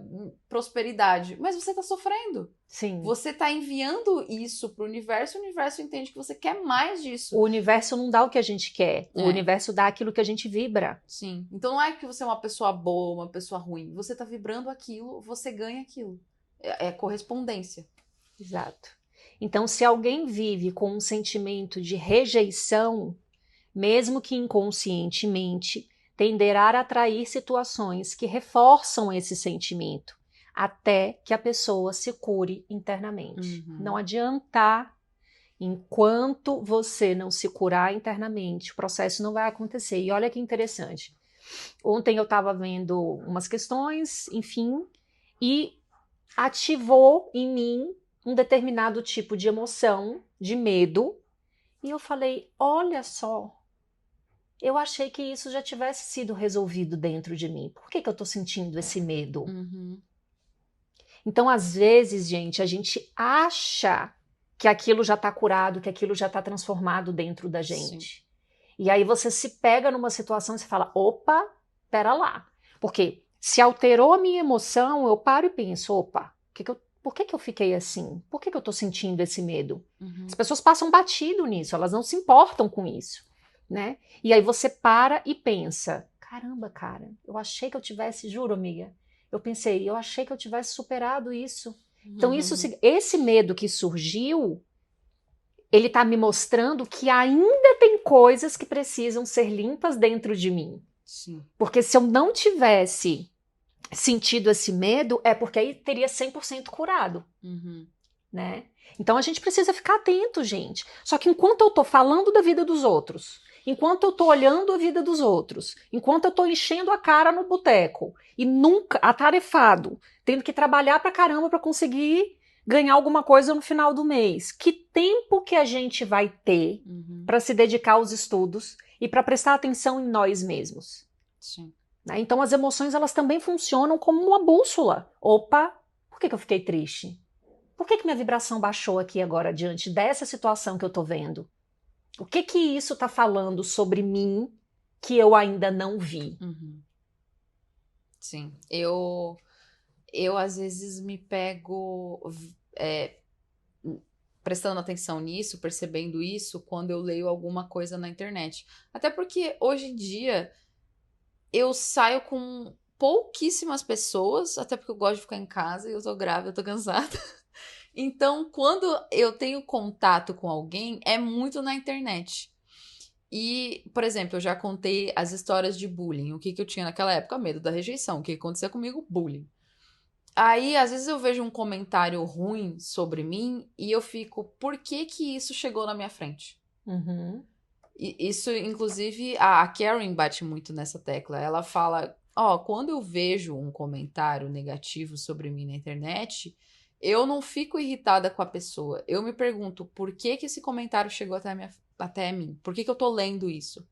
prosperidade. Mas você tá sofrendo. Sim. Você tá enviando isso pro universo, o universo entende que você quer mais disso. O universo não dá o que a gente quer, o universo dá aquilo que a gente vibra. Sim. Então não é que você é uma pessoa boa, uma pessoa ruim. Você tá vibrando aquilo, você ganha aquilo. É correspondência. Exato. Então, se alguém vive com um sentimento de rejeição, mesmo que inconscientemente, tenderá a atrair situações que reforçam esse sentimento, até que a pessoa se cure internamente. Não adianta, enquanto você não se curar internamente, o processo não vai acontecer. E olha que interessante. Ontem eu estava vendo umas questões, enfim, e ativou em mim um determinado tipo de emoção, de medo, e eu falei, olha só, eu achei que isso já tivesse sido resolvido dentro de mim. Por que eu tô sentindo esse medo? Então, às vezes, gente, a gente acha que aquilo já tá curado, que aquilo já tá transformado dentro da gente. Sim. E aí você se pega numa situação e você fala, opa, pera lá. Porque se alterou a minha emoção, eu paro e penso, opa, por que eu fiquei assim? Por que eu tô sentindo esse medo? As pessoas passam batido nisso, elas não se importam com isso. Né? E aí você para e pensa, caramba, cara, eu achei que eu tivesse, juro, amiga, eu achei que eu tivesse superado isso. Então esse medo que surgiu, ele tá me mostrando que ainda tem coisas que precisam ser limpas dentro de mim. Sim. Porque se eu não tivesse sentido esse medo, é porque aí teria 100% curado. Né? Então a gente precisa ficar atento, gente. Só que enquanto eu tô falando da vida dos outros, enquanto eu tô olhando a vida dos outros, enquanto eu tô enchendo a cara no boteco e nunca atarefado, tendo que trabalhar pra caramba pra conseguir ganhar alguma coisa no final do mês, que tempo que a gente vai ter pra se dedicar aos estudos e pra prestar atenção em nós mesmos? Sim. Né? Então as emoções, elas também funcionam como uma bússola. Opa, por que eu fiquei triste? Por que minha vibração baixou aqui agora diante dessa situação que eu tô vendo? O que isso tá falando sobre mim que eu ainda não vi? Sim. Eu às vezes me pego prestando atenção nisso, percebendo isso, quando eu leio alguma coisa na internet. Até porque hoje em dia eu saio com pouquíssimas pessoas, até porque eu gosto de ficar em casa e eu tô grávida, eu tô cansada. Então, quando eu tenho contato com alguém, é muito na internet. E, por exemplo, eu já contei as histórias de bullying. O que eu tinha naquela época? Medo da rejeição. O que acontecia comigo? Bullying. Aí, às vezes eu vejo um comentário ruim sobre mim e eu fico, por que isso chegou na minha frente? E isso, inclusive, a Karen bate muito nessa tecla. Ela fala, ó, quando eu vejo um comentário negativo sobre mim na internet, eu não fico irritada com a pessoa. Eu me pergunto, por que que esse comentário chegou até mim? Por que que eu tô lendo isso?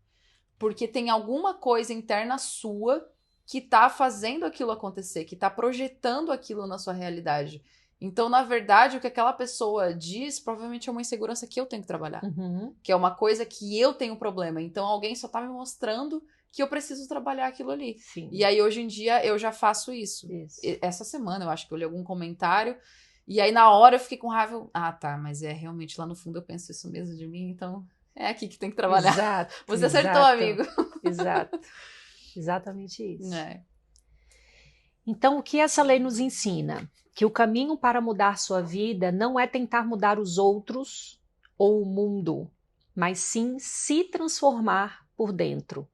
Porque tem alguma coisa interna sua que tá fazendo aquilo acontecer, que tá projetando aquilo na sua realidade. Então, na verdade, o que aquela pessoa diz provavelmente é uma insegurança que eu tenho que trabalhar, Uhum, que é uma coisa que eu tenho problema. Então, alguém só tá me mostrando que eu preciso trabalhar aquilo ali. E sim, aí, hoje em dia, eu já faço isso. isso. Essa semana, eu acho que eu li algum comentário, e aí, na hora, eu fiquei com raiva. Ah, tá, mas é realmente lá no fundo eu penso isso mesmo de mim, então é aqui que tem que trabalhar. Exato, Você acertou, exato, amigo. exato. Exatamente isso. É. Então, o que essa lei nos ensina? Que o caminho para mudar sua vida não é tentar mudar os outros ou o mundo, mas sim se transformar por dentro.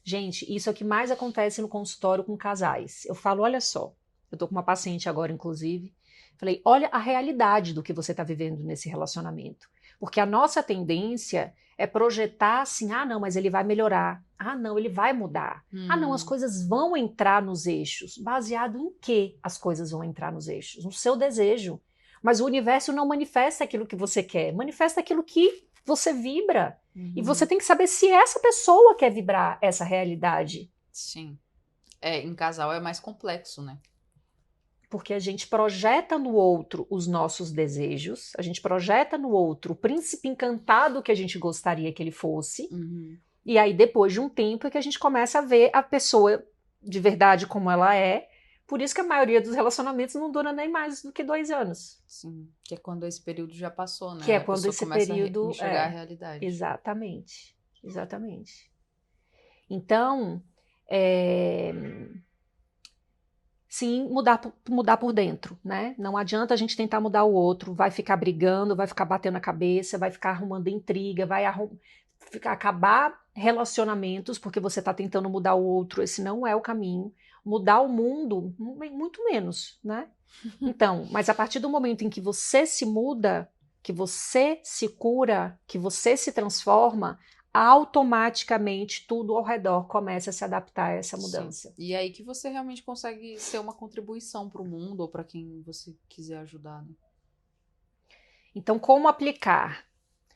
Gente, isso é o que mais acontece no consultório com casais. Eu falo, olha só, eu tô com uma paciente agora, inclusive, falei, olha a realidade do que você está vivendo nesse relacionamento. Porque a nossa tendência é projetar assim, ah, não, mas ele vai melhorar. Ah, não, ele vai mudar. Ah, não, as coisas vão entrar nos eixos. Baseado em que as coisas vão entrar nos eixos? No seu desejo. Mas o universo não manifesta aquilo que você quer, manifesta aquilo que você vibra. E você Uhum. tem que saber se essa pessoa quer vibrar essa realidade. Sim. É, em casal é mais complexo, né? Porque a gente projeta no outro os nossos desejos, a gente projeta no outro o príncipe encantado que a gente gostaria que ele fosse, Uhum. e aí depois de um tempo é que a gente começa a ver a pessoa de verdade como ela é. Por isso que a maioria dos relacionamentos não dura nem mais do que 2 anos. Sim. Que é quando esse período já passou, Que é né? A quando pessoa esse começa a período enxergar a é. realidade. Exatamente. Exatamente. Então, é, sim, mudar por dentro, né? Não adianta a gente tentar mudar o outro, vai ficar brigando, vai ficar batendo a cabeça, vai ficar arrumando intriga, acabar relacionamentos porque você está tentando mudar o outro, esse não é o caminho. Mudar o mundo, muito menos, né? Então, mas a partir do momento em que você se muda, que você se cura, que você se transforma, automaticamente tudo ao redor começa a se adaptar a essa Sim. mudança. E aí que você realmente consegue ser uma contribuição para o mundo ou para quem você quiser ajudar, né? Então, como aplicar?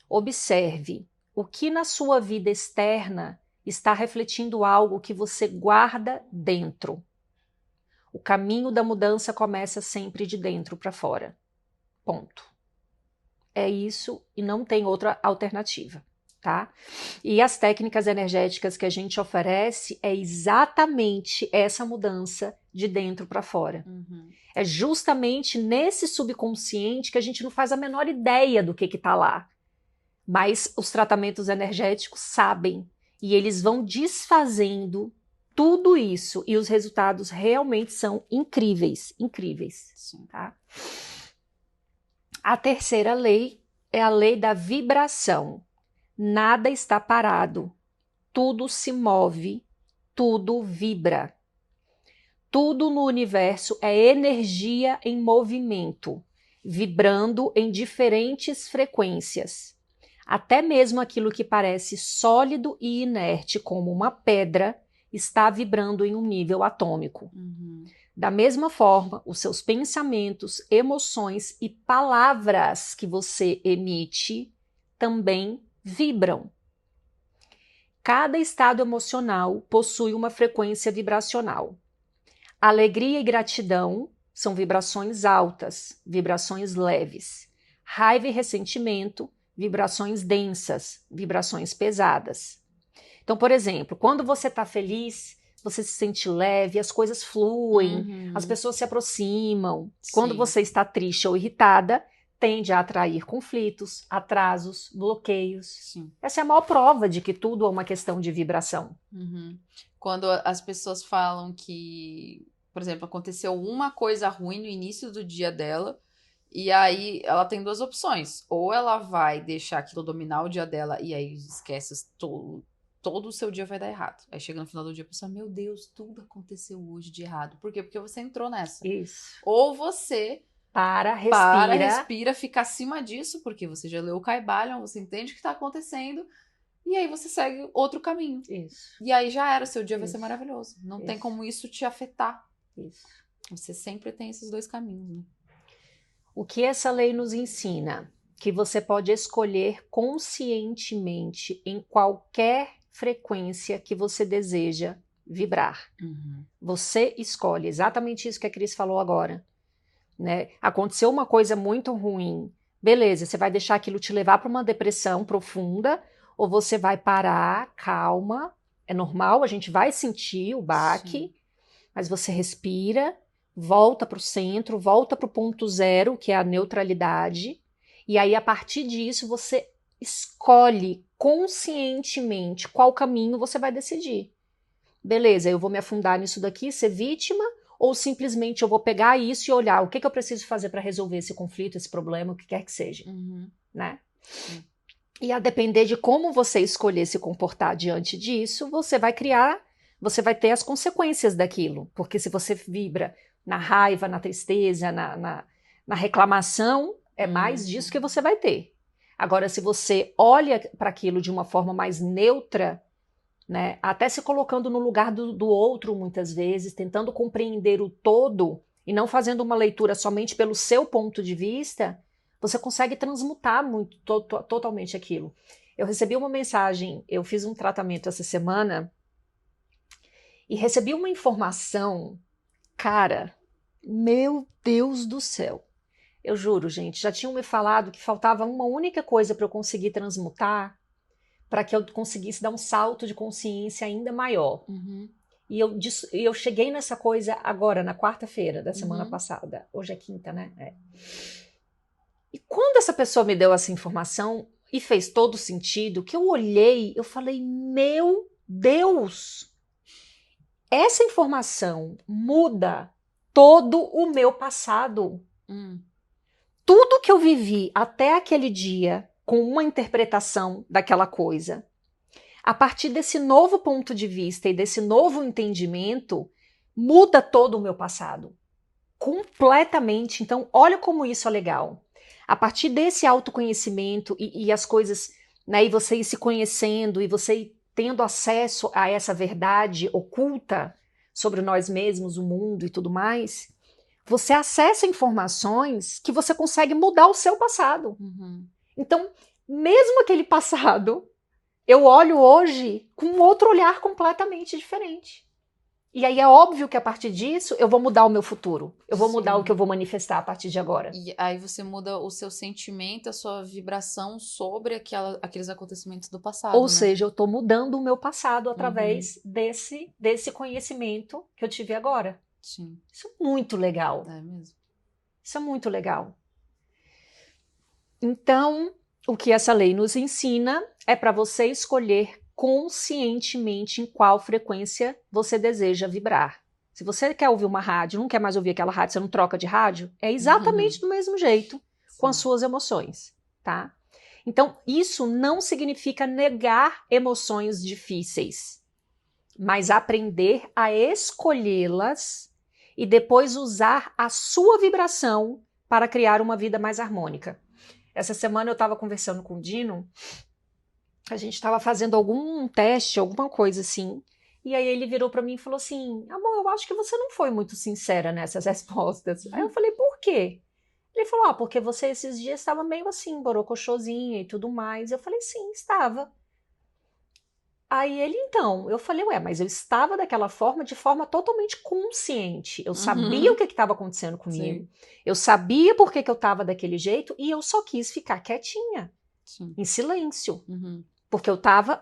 Observe o que na sua vida externa está refletindo algo que você guarda dentro. O caminho da mudança começa sempre de dentro para fora. Ponto. É isso e não tem outra alternativa, tá? E as técnicas energéticas que a gente oferece é exatamente essa mudança de dentro para fora. Uhum. É justamente nesse subconsciente que a gente não faz a menor ideia do que está lá. Mas os tratamentos energéticos sabem e eles vão desfazendo tudo isso e os resultados realmente são incríveis, incríveis, Sim. tá? A terceira lei é a lei da vibração. Nada está parado, tudo se move, tudo vibra. Tudo no universo é energia em movimento, vibrando em diferentes frequências. Até mesmo aquilo que parece sólido e inerte, como uma pedra, está vibrando em um nível atômico. Uhum. Da mesma forma, os seus pensamentos, emoções e palavras que você emite também vibram. Cada estado emocional possui uma frequência vibracional. Alegria e gratidão são vibrações altas, vibrações leves. Raiva e ressentimento, vibrações densas, vibrações pesadas. Então, por exemplo, quando você está feliz, você se sente leve, as coisas fluem, as Uhum. pessoas se aproximam. Quando Sim. você está triste ou irritada, tende a atrair conflitos, atrasos, bloqueios. Sim. Essa é a maior prova de que tudo é uma questão de vibração. Uhum. Quando as pessoas falam que, por exemplo, aconteceu uma coisa ruim no início do dia dela, e aí ela tem duas opções. Ou ela vai deixar aquilo dominar o dia dela e aí esquece todo o seu dia vai dar errado. Aí chega no final do dia e pensa, meu Deus, tudo aconteceu hoje de errado. Por quê? Porque você entrou nessa. Isso. Ou você Para, para, respira. respira, fica acima disso, porque você já leu o Caibalion, você entende o que está acontecendo, e aí você segue outro caminho. Isso. E aí já era, seu dia vai Isso. ser maravilhoso. Não Isso. tem como isso te afetar. Isso. Você sempre tem esses dois caminhos, né? O que essa lei nos ensina? Que você pode escolher conscientemente em qualquer frequência que você deseja vibrar. Uhum. Você escolhe, exatamente isso que a Cris falou agora, né? Aconteceu uma coisa muito ruim, beleza, você vai deixar aquilo te levar para uma depressão profunda, ou você vai parar, calma, é normal, a gente vai sentir o baque, Sim. mas você respira, volta para o centro, volta para o ponto zero, que é a neutralidade, e aí a partir disso você escolhe conscientemente qual caminho você vai decidir. Beleza, eu vou me afundar nisso daqui, ser vítima, ou simplesmente eu vou pegar isso e olhar o que eu preciso fazer para resolver esse conflito, esse problema, o que quer que seja, né? Sim. E a depender de como você escolher se comportar diante disso, você vai ter as consequências daquilo. Porque se você vibra na raiva, na tristeza, na reclamação, é mais disso que você vai ter. Agora, se você olha para aquilo de uma forma mais neutra, né, até se colocando no lugar do outro muitas vezes, tentando compreender o todo e não fazendo uma leitura somente pelo seu ponto de vista, você consegue transmutar muito, totalmente aquilo. Eu recebi uma mensagem, eu fiz um tratamento essa semana e recebi uma informação, cara, meu Deus do céu. Eu juro, gente, já tinham me falado que faltava uma única coisa para eu conseguir transmutar, para que eu conseguisse dar um salto de consciência ainda maior. E eu cheguei nessa coisa agora, na quarta-feira da semana passada. Hoje é quinta, né? É. E quando essa pessoa me deu essa informação, e fez todo sentido, que eu olhei, eu falei, meu Deus! Essa informação muda todo o meu passado. Tudo que eu vivi até aquele dia, com uma interpretação daquela coisa, a partir desse novo ponto de vista e desse novo entendimento, muda todo o meu passado. Completamente. Então, olha como isso é legal. A partir desse autoconhecimento e as coisas, né, e você ir se conhecendo e você ir tendo acesso a essa verdade oculta sobre nós mesmos, o mundo e tudo mais, você acessa informações que você consegue mudar o seu passado. Então, mesmo aquele passado, eu olho hoje com um outro olhar completamente diferente. E aí é óbvio que a partir disso eu vou mudar o meu futuro. Eu vou mudar o que eu vou manifestar a partir de agora. E aí você muda o seu sentimento, a sua vibração sobre aqueles acontecimentos do passado. Ou né? seja, eu estou mudando o meu passado através desse conhecimento que eu tive agora. Sim. Isso é muito legal. É mesmo. Isso é muito legal. Então, o que essa lei nos ensina é para você escolher conscientemente em qual frequência você deseja vibrar. Se você quer ouvir uma rádio, não quer mais ouvir aquela rádio, você não troca de rádio, é exatamente do mesmo jeito com as suas emoções, tá? Então, isso não significa negar emoções difíceis, mas aprender a escolhê-las e depois usar a sua vibração para criar uma vida mais harmônica. Essa semana eu estava conversando com o Dino, a gente estava fazendo algum teste, alguma coisa assim, e aí ele virou para mim e falou assim, amor, eu acho que você não foi muito sincera nessas respostas. Aí eu falei, por quê? Ele falou, porque você esses dias estava meio assim, borocochosinha e tudo mais. Eu falei, sim, estava. Aí ele, então, eu falei, mas eu estava daquela forma, de forma totalmente consciente. Eu sabia o que estava acontecendo comigo. Sim. Eu sabia por que eu estava daquele jeito e eu só quis ficar quietinha, em silêncio. Porque eu estava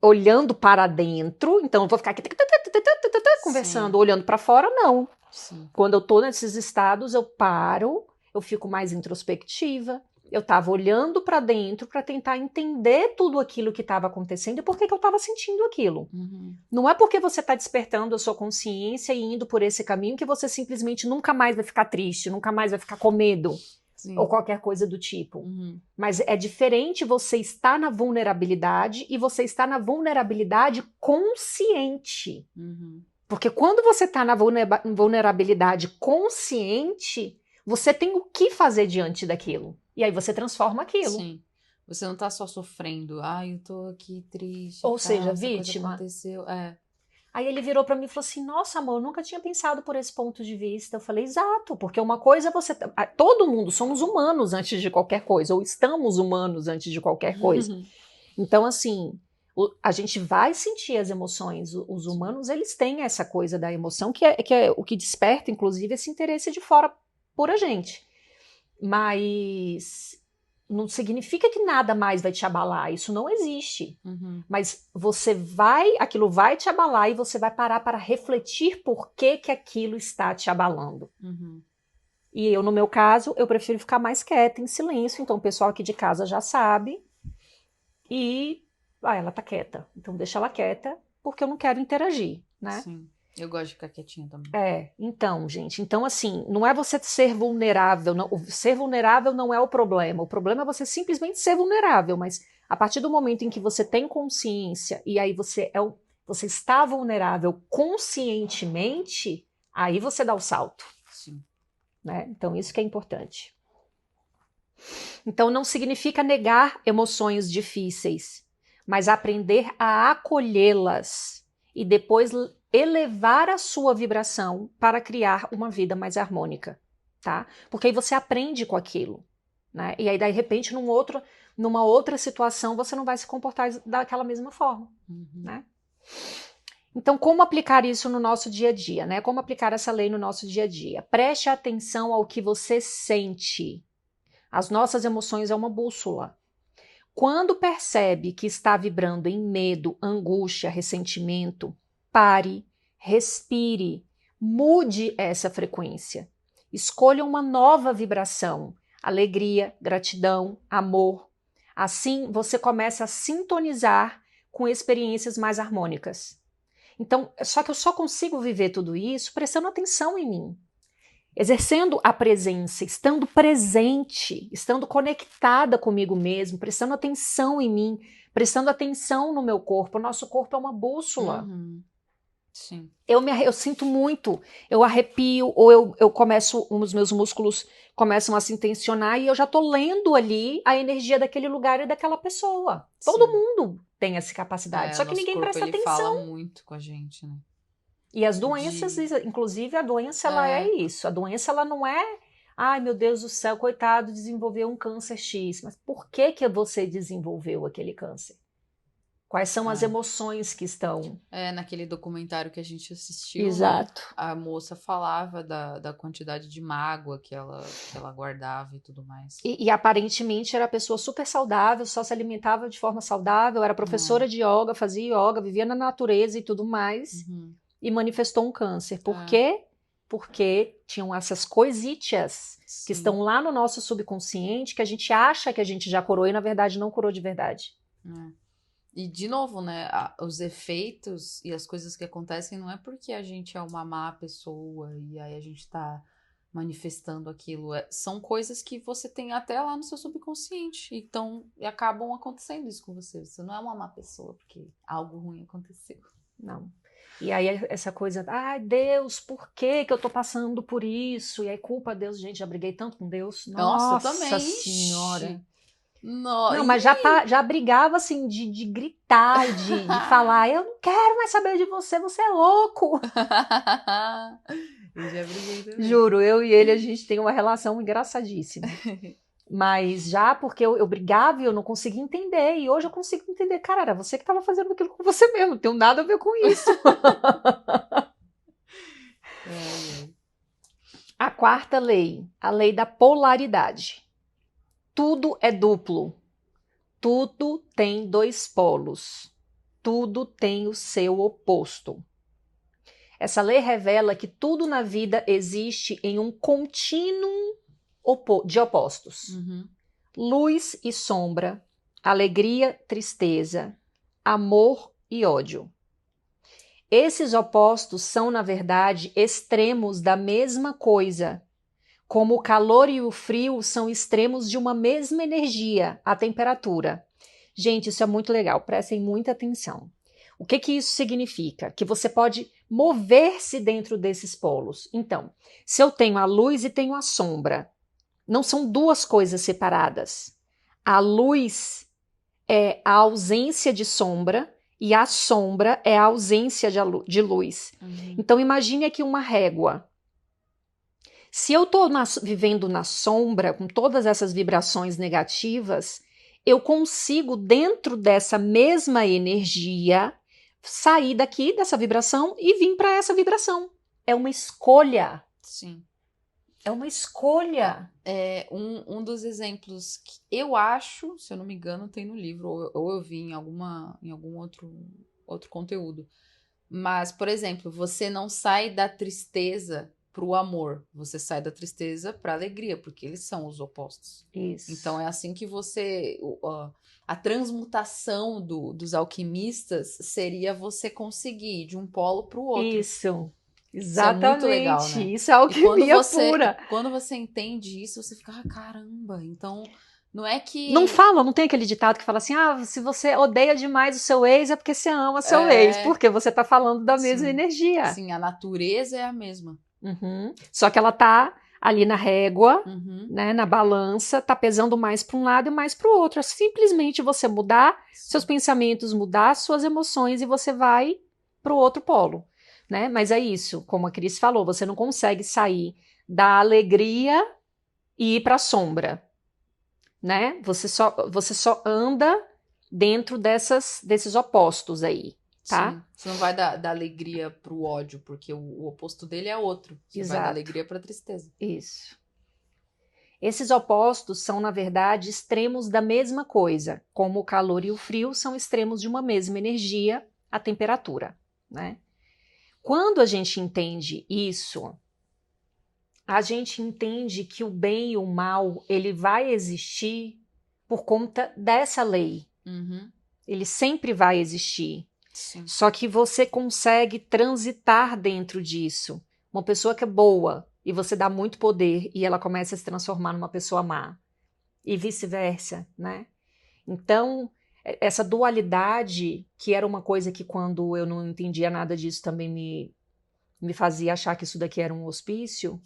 olhando para dentro, então eu vou ficar aqui conversando, olhando para fora, não. Sim. Quando eu tô nesses estados, eu paro, eu fico mais introspectiva. Eu estava olhando para dentro para tentar entender tudo aquilo que estava acontecendo e por que eu estava sentindo aquilo. Não é porque você está despertando a sua consciência e indo por esse caminho que você simplesmente nunca mais vai ficar triste, nunca mais vai ficar com medo. Sim. Ou qualquer coisa do tipo. Mas é diferente você estar na vulnerabilidade e você estar na vulnerabilidade consciente. Porque quando você está na vulnerabilidade consciente, você tem o que fazer diante daquilo. E aí você transforma aquilo. Sim. Você não tá só sofrendo. Ai, eu tô aqui triste. Ou Tá, seja, essa coisa vítima. aconteceu. Aí ele virou para mim e falou assim: Nossa, amor, eu nunca tinha pensado por esse ponto de vista. Eu falei: Exato, porque uma coisa é você. Todo mundo somos humanos antes de qualquer coisa, ou estamos humanos antes de qualquer coisa. Então, assim, a gente vai sentir as emoções. Os humanos, eles têm essa coisa da emoção, que é o que desperta, inclusive, esse interesse de fora por a gente. Mas não significa que nada mais vai te abalar. Isso não existe. Mas aquilo vai te abalar e você vai parar para refletir por que aquilo está te abalando. E eu, no meu caso, eu prefiro ficar mais quieta, em silêncio. Então, o pessoal aqui de casa já sabe. E ela tá quieta. Então, deixa ela quieta, porque eu não quero interagir, né? Sim. Eu gosto de ficar quietinha também. Então, gente, então assim, não é você ser vulnerável, ser vulnerável não é o problema é você simplesmente ser vulnerável, mas a partir do momento em que você tem consciência e aí você está vulnerável conscientemente, aí você dá o salto. Sim. Né? Então, isso que é importante. Então, não significa negar emoções difíceis, mas aprender a acolhê-las e depois elevar a sua vibração para criar uma vida mais harmônica, tá? Porque aí você aprende com aquilo, né? E aí, de repente, numa outra situação, você não vai se comportar daquela mesma forma, né? Então, como aplicar isso no nosso dia a dia, né? Como aplicar essa lei no nosso dia a dia? Preste atenção ao que você sente. As nossas emoções é uma bússola. Quando percebe que está vibrando em medo, angústia, ressentimento, pare, respire, mude essa frequência. Escolha uma nova vibração, alegria, gratidão, amor. Assim, você começa a sintonizar com experiências mais harmônicas. Então, só que eu só consigo viver tudo isso prestando atenção em mim. Exercendo a presença, estando presente, estando conectada comigo mesmo, prestando atenção em mim, prestando atenção no meu corpo. O nosso corpo é uma bússola. Sim. Eu sinto muito, eu arrepio, ou eu começo, os meus músculos começam a se tensionar e eu já tô lendo ali a energia daquele lugar e daquela pessoa. Sim. Todo mundo tem essa capacidade, só que ninguém corpo, presta ele atenção. Fala muito com a gente, né? E as doenças, inclusive a doença, ela é isso. A doença, ela não é, ai meu Deus do céu, coitado, desenvolveu um câncer X. Mas por que você desenvolveu aquele câncer? Quais são as emoções que estão... naquele documentário que a gente assistiu, Exato. Né, a moça falava da quantidade de mágoa que ela guardava e tudo mais. E aparentemente era pessoa super saudável, só se alimentava de forma saudável, era professora de yoga, fazia yoga, vivia na natureza e tudo mais. E manifestou um câncer. Por quê? Porque tinham essas coisitas que estão lá no nosso subconsciente que a gente acha que a gente já curou e na verdade não curou de verdade. E de novo, né, os efeitos e as coisas que acontecem não é porque a gente é uma má pessoa e aí a gente tá manifestando aquilo. São coisas que você tem até lá no seu subconsciente. Então, acabam acontecendo isso com você. Você não é uma má pessoa porque algo ruim aconteceu. Não. E aí essa coisa, ai Deus, por que eu tô passando por isso? E aí culpa a Deus, gente, já briguei tanto com Deus. Nossa também. Senhora. Não, mas já brigava assim de gritar, de falar, eu não quero mais saber de você, você é louco. Eu já briguei também. Juro, eu e ele, a gente tem uma relação engraçadíssima. Mas já porque eu brigava e eu não conseguia entender. E hoje eu consigo entender. Cara, era você que estava fazendo aquilo com você mesmo. Não tem nada a ver com isso. A quarta lei. A lei da polaridade. Tudo é duplo. Tudo tem dois polos. Tudo tem o seu oposto. Essa lei revela que tudo na vida existe em um contínuo de opostos. Luz e sombra, alegria, tristeza, amor e ódio. Esses opostos são, na verdade, extremos da mesma coisa, como o calor e o frio são extremos de uma mesma energia, a temperatura. Gente, isso é muito legal, prestem muita atenção. O que isso significa? Que você pode mover-se dentro desses polos. Então, se eu tenho a luz e tenho a sombra, não são duas coisas separadas. A luz é a ausência de sombra e a sombra é a ausência de luz. Então, imagine aqui uma régua. Se eu estou vivendo na sombra, com todas essas vibrações negativas, eu consigo, dentro dessa mesma energia, sair daqui dessa vibração e vir para essa vibração. É uma escolha. Sim. É uma escolha. Um dos exemplos que eu acho, se eu não me engano, tem no livro, ou eu vi em algum outro conteúdo. Mas, por exemplo, você não sai da tristeza pro amor, você sai da tristeza pra alegria, porque eles são os opostos. Isso. Então é assim que a transmutação dos alquimistas seria você conseguir ir de um polo pro outro. Isso. Exatamente. Isso é muito legal, né? Isso é alquimia pura. Quando você entende isso, você fica, caramba, então não é que... Não tem aquele ditado que fala assim, se você odeia demais o seu ex é porque você ama seu ex, porque você tá falando da mesma energia. Sim, a natureza é a mesma. Só que ela tá ali na régua, né, na balança, tá pesando mais para um lado e mais para o outro. É simplesmente você mudar seus pensamentos, mudar suas emoções e você vai para o outro polo, né? Mas é isso, como a Cris falou, você não consegue sair da alegria e ir para a sombra, né? Você só anda dentro desses opostos aí. Tá? Sim, você não vai da alegria pro ódio, porque o oposto dele é outro. Você vai da alegria pra tristeza. Isso. Esses opostos são, na verdade, extremos da mesma coisa, como o calor e o frio são extremos de uma mesma energia, a temperatura, né? Quando a gente entende isso, a gente entende que o bem e o mal, ele vai existir por conta dessa lei. Ele sempre vai existir. Sim. Só que você consegue transitar dentro disso. Uma pessoa que é boa e você dá muito poder e ela começa a se transformar numa pessoa má. E vice-versa, né? Então, essa dualidade, que era uma coisa que quando eu não entendia nada disso também me fazia achar que isso daqui era um hospício,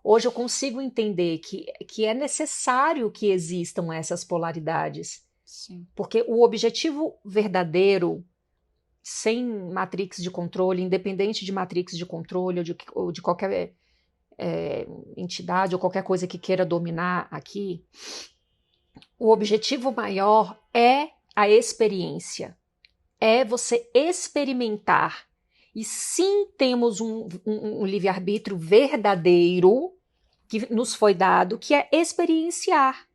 hoje eu consigo entender que é necessário que existam essas polaridades. Sim. Porque o objetivo verdadeiro, sem matrix de controle, independente de matrix de controle ou de qualquer entidade ou qualquer coisa que queira dominar aqui, o objetivo maior é a experiência. É você experimentar. E sim, temos um livre-arbítrio verdadeiro que nos foi dado, que é experienciar,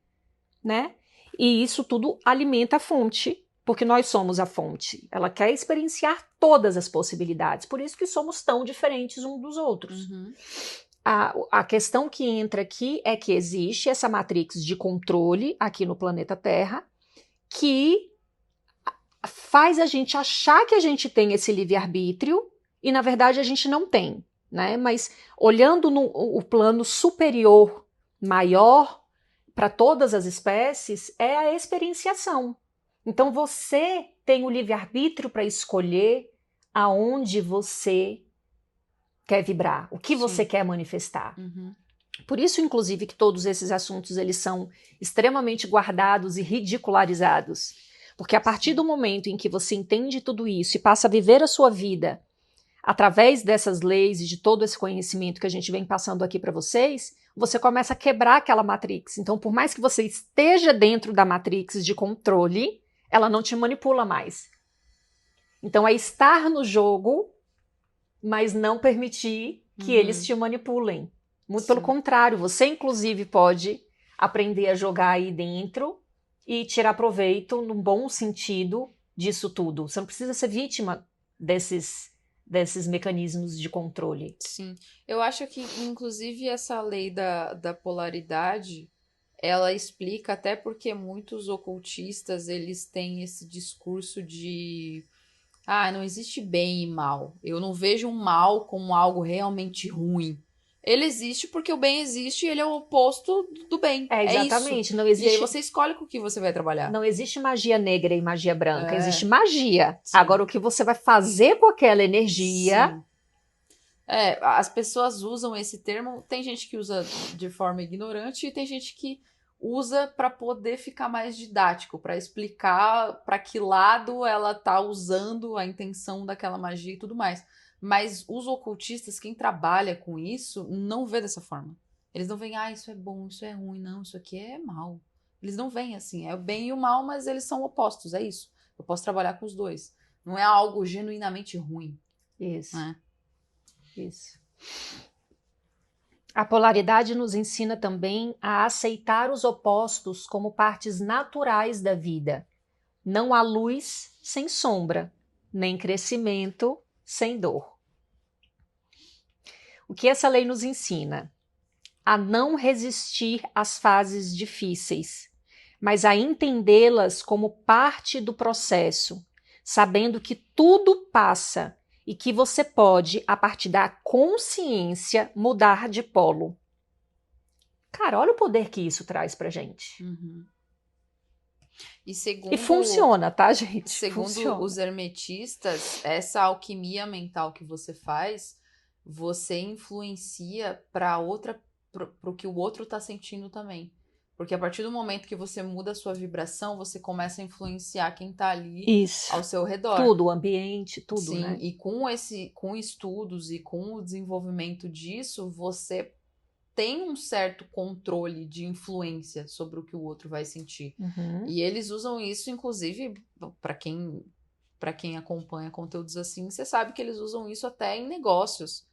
né? E isso tudo alimenta a fonte, porque nós somos a fonte. Ela quer experienciar todas as possibilidades. Por isso que somos tão diferentes uns dos outros. A questão que entra aqui é que existe essa matrix de controle aqui no planeta Terra que faz a gente achar que a gente tem esse livre-arbítrio e, na verdade, a gente não tem, né? Mas olhando o plano superior, maior, para todas as espécies, é a experienciação. Então você tem o livre-arbítrio para escolher aonde você quer vibrar, o que você quer manifestar. Por isso, inclusive, que todos esses assuntos eles são extremamente guardados e ridicularizados. Porque a partir do momento em que você entende tudo isso e passa a viver a sua vida através dessas leis e de todo esse conhecimento que a gente vem passando aqui para vocês, você começa a quebrar aquela matrix. Então, por mais que você esteja dentro da matrix de controle, ela não te manipula mais. Então, é estar no jogo, mas não permitir que eles te manipulem. Muito pelo contrário, você, inclusive, pode aprender a jogar aí dentro e tirar proveito, num bom sentido, disso tudo. Você não precisa ser vítima desses mecanismos de controle. Sim. Eu acho que, inclusive, essa lei da polaridade, ela explica até porque muitos ocultistas, eles têm esse discurso de não existe bem e mal. Eu não vejo um mal como algo realmente ruim. Ele existe porque o bem existe e ele é o oposto do bem. Exatamente. Isso. Não existe... E aí você escolhe com o que você vai trabalhar. Não existe magia negra e magia branca. Existe magia. Sim. Agora, o que você vai fazer com aquela energia... Sim. As pessoas usam esse termo. Tem gente que usa de forma ignorante e tem gente que usa para poder ficar mais didático, para explicar para que lado ela tá usando a intenção daquela magia e tudo mais. Mas os ocultistas, quem trabalha com isso, não vê dessa forma. Eles não veem, isso é bom, isso é ruim, não, isso aqui é mal. Eles não veem assim, é o bem e o mal, mas eles são opostos, é isso. Eu posso trabalhar com os dois. Não é algo genuinamente ruim. Isso. Né? Isso. A polaridade nos ensina também a aceitar os opostos como partes naturais da vida. Não há luz sem sombra, nem crescimento sem dor. O que essa lei nos ensina? A não resistir às fases difíceis, mas a entendê-las como parte do processo, sabendo que tudo passa e que você pode, a partir da consciência, mudar de polo. Cara, olha o poder que isso traz pra gente. Uhum. E funciona, tá, gente? Segundo funciona. Os hermetistas, essa alquimia mental que você faz, você influencia para o que o outro tá sentindo também. Porque a partir do momento que você muda a sua vibração, você começa a influenciar quem tá ali ao seu redor. Tudo, o ambiente, tudo, Sim, né? E com estudos e com o desenvolvimento disso, você tem um certo controle de influência sobre o que o outro vai sentir. Uhum. E eles usam isso, inclusive, para quem acompanha conteúdos assim, você sabe que eles usam isso até em negócios.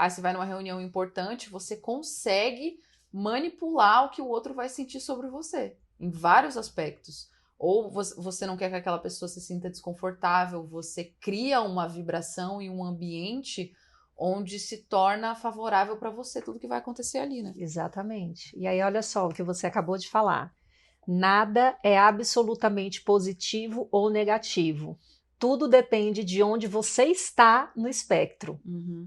Você vai numa reunião importante, você consegue manipular o que o outro vai sentir sobre você, em vários aspectos. Ou você não quer que aquela pessoa se sinta desconfortável, você cria uma vibração e um ambiente onde se torna favorável para você tudo que vai acontecer ali, né? Exatamente. E aí, olha só o que você acabou de falar. Nada é absolutamente positivo ou negativo. Tudo depende de onde você está no espectro. Uhum.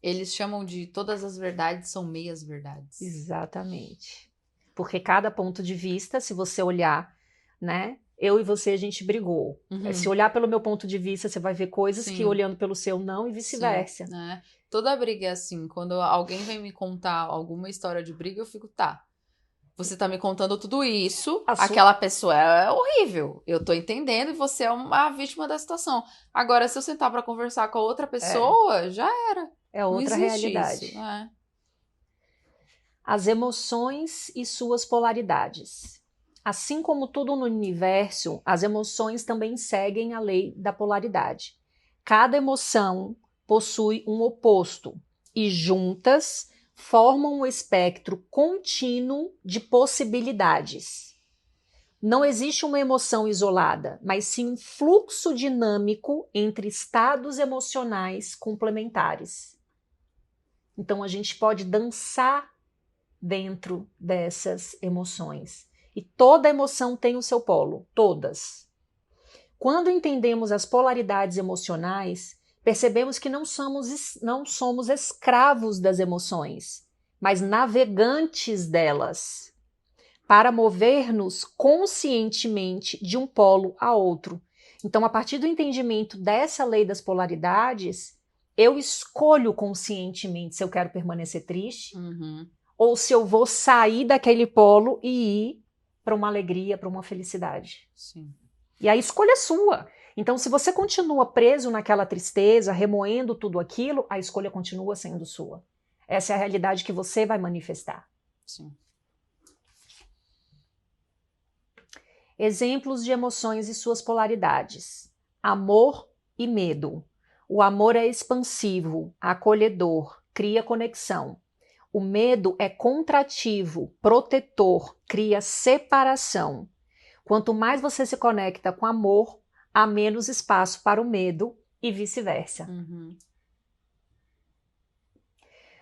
Eles chamam de todas as verdades são meias verdades. Exatamente. Porque cada ponto de vista, se você olhar, né? Eu e você, a gente brigou. Uhum. Se olhar pelo meu ponto de vista, você vai ver coisas que olhando pelo seu não e vice-versa. Né? Toda briga é assim. Quando alguém vem me contar alguma história de briga, eu fico, tá. Você tá me contando tudo isso, aquela pessoa é horrível. Eu tô entendendo e você é uma vítima da situação. Agora, se eu sentar pra conversar com a outra pessoa, já era. É outra realidade. Isso. É. As emoções e suas polaridades. Assim como tudo no universo, as emoções também seguem a lei da polaridade. Cada emoção possui um oposto e juntas formam um espectro contínuo de possibilidades. Não existe uma emoção isolada, mas sim um fluxo dinâmico entre estados emocionais complementares. Então a gente pode dançar dentro dessas emoções. E toda emoção tem o seu polo, todas. Quando entendemos as polaridades emocionais, percebemos que não somos escravos das emoções, mas navegantes delas, para mover-nos conscientemente de um polo a outro. Então, a partir do entendimento dessa lei das polaridades, eu escolho conscientemente se eu quero permanecer triste, ou se eu vou sair daquele polo e ir para uma alegria, para uma felicidade. Sim. E a escolha é sua. Então, se você continua preso naquela tristeza, remoendo tudo aquilo, a escolha continua sendo sua. Essa é a realidade que você vai manifestar. Sim. Exemplos de emoções e suas polaridades. Amor e medo. O amor é expansivo, acolhedor, cria conexão. O medo é contrativo, protetor, cria separação. Quanto mais você se conecta com amor, há menos espaço para o medo e vice-versa.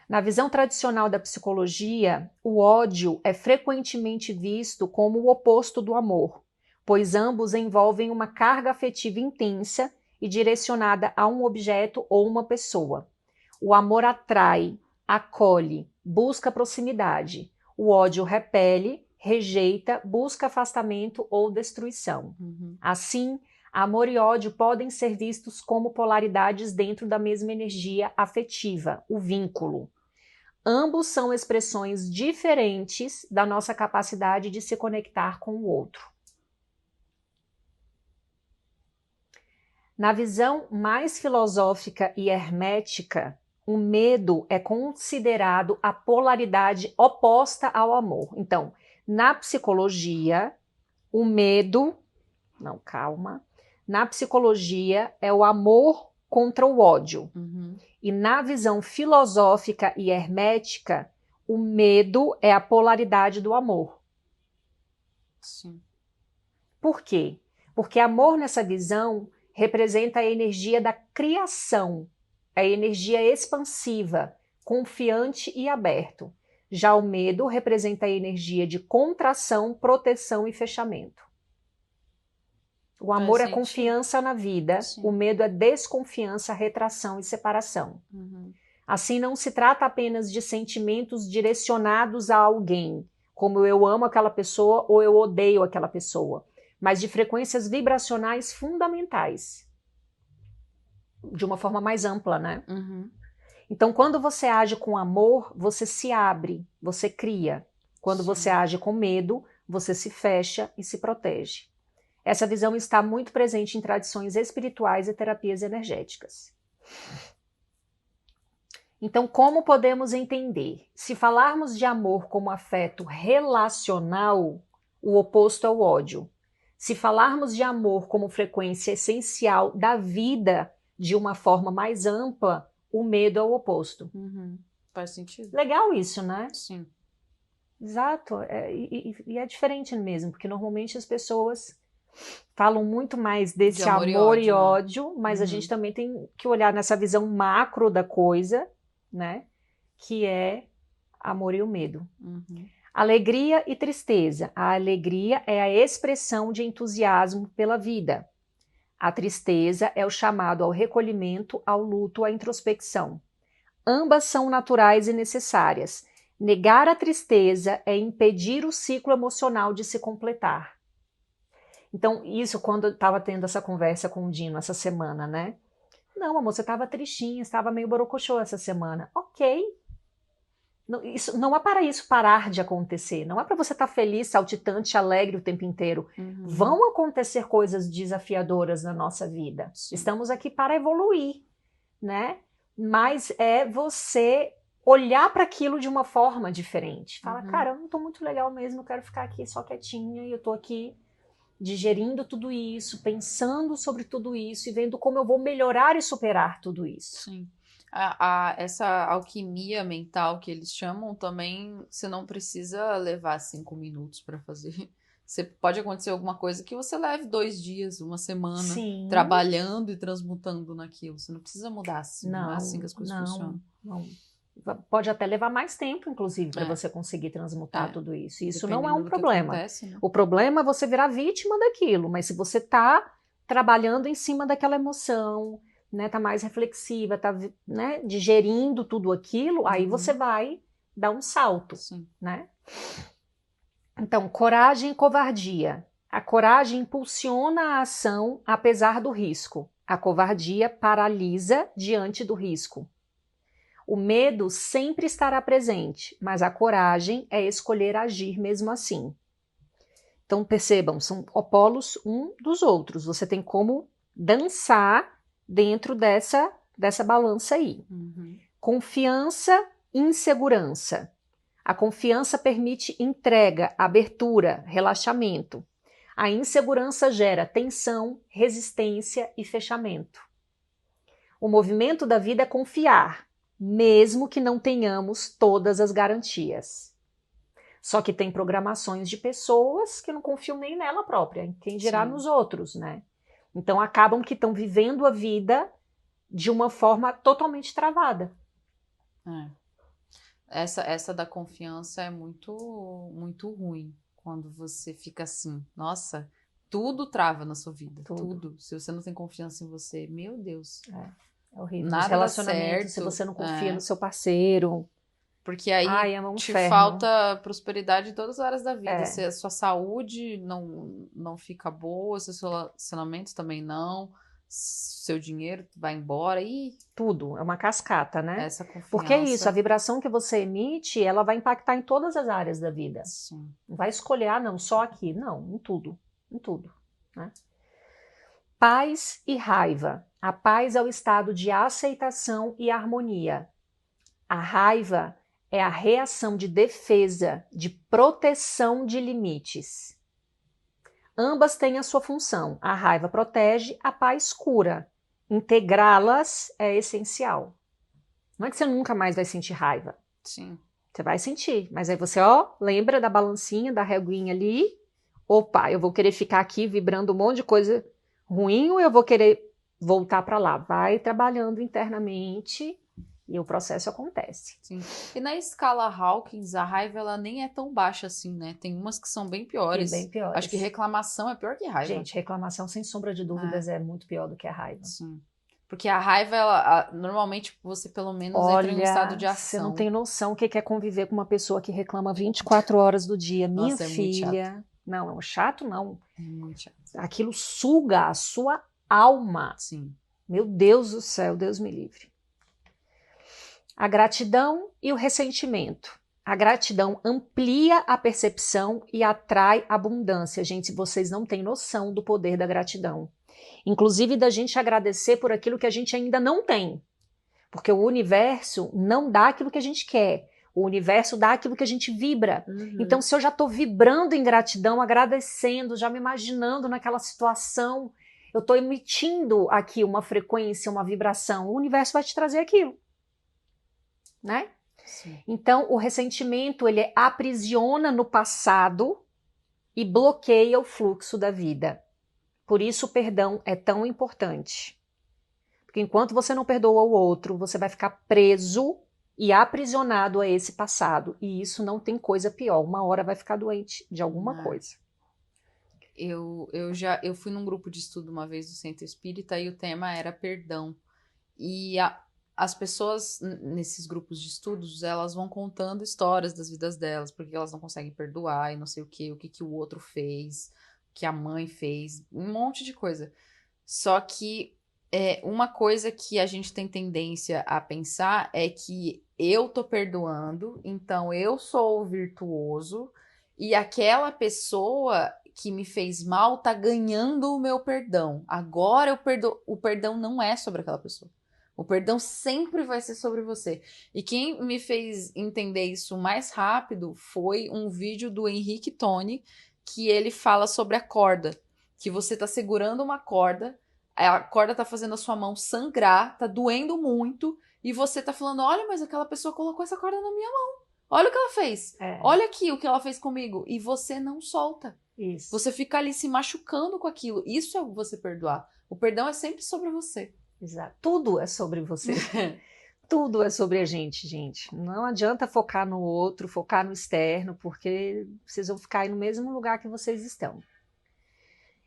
Na visão tradicional da psicologia, o ódio é frequentemente visto como o oposto do amor, pois ambos envolvem uma carga afetiva intensa e direcionada a um objeto ou uma pessoa. O amor atrai, acolhe, busca proximidade. O ódio repele, rejeita, busca afastamento ou destruição. Assim, amor e ódio podem ser vistos como polaridades dentro da mesma energia afetiva, o vínculo. Ambos são expressões diferentes da nossa capacidade de se conectar com o outro. Na visão mais filosófica e hermética, o medo é considerado a polaridade oposta ao amor. Então, na psicologia, o medo... Não, calma. Na psicologia, é o amor contra o ódio. Uhum. E na visão filosófica e hermética, o medo é a polaridade do amor. Sim. Por quê? Porque amor nessa visão representa a energia da criação, a energia expansiva, confiante e aberto. Já o medo representa a energia de contração, proteção e fechamento. O amor é confiança na vida, Sim. O medo é desconfiança, retração e separação. Uhum. Assim, não se trata apenas de sentimentos direcionados a alguém, como eu amo aquela pessoa ou eu odeio aquela pessoa, mas de frequências vibracionais fundamentais, de uma forma mais ampla, né? Uhum. Então, quando você age com amor, você se abre, você cria. Quando Sim. você age com medo, você se fecha e se protege. Essa visão está muito presente em tradições espirituais e terapias energéticas. Então, como podemos entender? Se falarmos de amor como afeto relacional, o oposto é o ódio. Se falarmos de amor como frequência essencial da vida de uma forma mais ampla, o medo é o oposto. Uhum. Faz sentido. Legal isso, né? Sim. Exato. E é diferente mesmo, porque normalmente as pessoas falam muito mais desse De amor amor e e ódio, ódio, mas a Uhum. gente também tem que olhar nessa visão macro da coisa, né? Que é amor e o medo. Uhum. Alegria e tristeza. A alegria é a expressão de entusiasmo pela vida. A tristeza é o chamado ao recolhimento, ao luto, à introspecção. Ambas são naturais e necessárias. Negar a tristeza é impedir o ciclo emocional de se completar. Então, isso quando eu estava tendo essa conversa com o Dino essa semana, né? Não, amor, você estava tristinha, estava meio borocochô essa semana. Ok. Não é para isso parar de acontecer. Não é para você estar feliz, saltitante, alegre o tempo inteiro. Uhum. Vão acontecer coisas desafiadoras na nossa vida. Sim. Estamos aqui para evoluir, né? Mas é você olhar para aquilo de uma forma diferente. Fala, cara, eu não estou muito legal mesmo, eu quero ficar aqui só quietinha e eu estou aqui digerindo tudo isso, pensando sobre tudo isso e vendo como eu vou melhorar e superar tudo isso. Sim. Essa alquimia mental que eles chamam também, você não precisa levar 5 minutos para fazer. Você pode acontecer alguma coisa que você leve 2 dias, uma semana, Sim. trabalhando e transmutando naquilo. Você não precisa mudar assim, não é assim que as coisas funcionam. Não. Pode até levar mais tempo, inclusive, para você conseguir transmutar tudo isso. Isso não é um problema. Acontece, né? O problema é você virar vítima daquilo, mas se você está trabalhando em cima daquela emoção, né, tá mais reflexiva, tá, né, digerindo tudo aquilo, aí você vai dar um salto, Sim. né? Então, coragem e covardia. A coragem impulsiona a ação apesar do risco. A covardia paralisa diante do risco. O medo sempre estará presente, mas a coragem é escolher agir mesmo assim. Então, percebam, são opolos um dos outros. Você tem como dançar dentro dessa balança aí. Uhum. Confiança e insegurança. A confiança permite entrega, abertura, relaxamento. A insegurança gera tensão, resistência e fechamento. O movimento da vida é confiar, mesmo que não tenhamos todas as garantias. Só que tem programações de pessoas que não confiam nem nela própria, quem dirá nos outros, né? Então acabam que estão vivendo a vida de uma forma totalmente travada. Essa da confiança é muito, muito ruim. Quando você fica assim, nossa, tudo trava na sua vida. Tudo. Se você não tem confiança em você, meu Deus. É horrível. Nada Nos relacionamentos, dá certo, se você não confia no seu parceiro. Porque aí te falta prosperidade em todas as áreas da vida. Se a sua saúde não fica boa, seus relacionamentos também não. seu dinheiro vai embora e Tudo, é uma cascata, né? essa confiança. Porque é isso, a vibração que você emite, ela vai impactar em todas as áreas da vida. Sim. Não vai escolher, não, só aqui. Não, em tudo, né? Paz e raiva. A paz é o estado de aceitação e harmonia. A raiva é a reação de defesa, de proteção de limites. Ambas têm a sua função. A raiva protege, a paz cura. Integrá-las é essencial. Não é que você nunca mais vai sentir raiva. Sim. Você vai sentir, mas aí você, lembra da balancinha, da reguinha ali. Opa, eu vou querer ficar aqui vibrando um monte de coisa ruim ou eu vou querer voltar para lá? Vai trabalhando internamente e o processo acontece. Sim. E na escala Hawkins, a raiva ela nem é tão baixa assim, né? Tem umas que são bem piores. Bem piores. Acho que reclamação é pior que raiva. Gente, reclamação, sem sombra de dúvidas, é muito pior do que a raiva. Sim. Porque a raiva, ela, normalmente, você pelo menos entra em um estado de ação. Você não tem noção o que é conviver com uma pessoa que reclama 24 horas do dia. Minha filha... Não, é chato não. É muito chato. Aquilo suga a sua alma. Sim. Meu Deus do céu, Deus me livre. A gratidão e o ressentimento. A gratidão amplia a percepção e atrai abundância. Gente, vocês não têm noção do poder da gratidão. Inclusive da gente agradecer por aquilo que a gente ainda não tem. Porque o universo não dá aquilo que a gente quer. O universo dá aquilo que a gente vibra. Uhum. Então, se eu já estou vibrando em gratidão, agradecendo, já me imaginando naquela situação, eu estou emitindo aqui uma frequência, uma vibração, o universo vai te trazer aquilo. Né? Sim. Então, o ressentimento, ele aprisiona no passado e bloqueia o fluxo da vida. Por isso, o perdão é tão importante. Porque enquanto você não perdoa o outro, você vai ficar preso e aprisionado a esse passado. E isso não tem coisa pior. Uma hora vai ficar doente de alguma coisa. Eu fui num grupo de estudo uma vez do Centro Espírita e o tema era perdão. E as pessoas nesses grupos de estudos, elas vão contando histórias das vidas delas, porque elas não conseguem perdoar e não sei o que o outro fez, o que a mãe fez, um monte de coisa. Só que uma coisa que a gente tem tendência a pensar é que eu tô perdoando, então eu sou o virtuoso e aquela pessoa que me fez mal tá ganhando o meu perdão. Agora eu perdoo. O perdão não é sobre aquela pessoa. O perdão sempre vai ser sobre você. E quem me fez entender isso mais rápido foi um vídeo do Henrique Toni, que ele fala sobre a corda. Que você tá segurando uma corda, a corda tá fazendo a sua mão sangrar, tá doendo muito, e você tá falando, olha, mas aquela pessoa colocou essa corda na minha mão. Olha o que ela fez. Olha aqui o que ela fez comigo. E você não solta. Isso. Você fica ali se machucando com aquilo. Isso é você perdoar. O perdão é sempre sobre você. Exato. Tudo é sobre você. Tudo é sobre a gente, gente. Não adianta focar no outro, focar no externo, porque vocês vão ficar aí no mesmo lugar que vocês estão.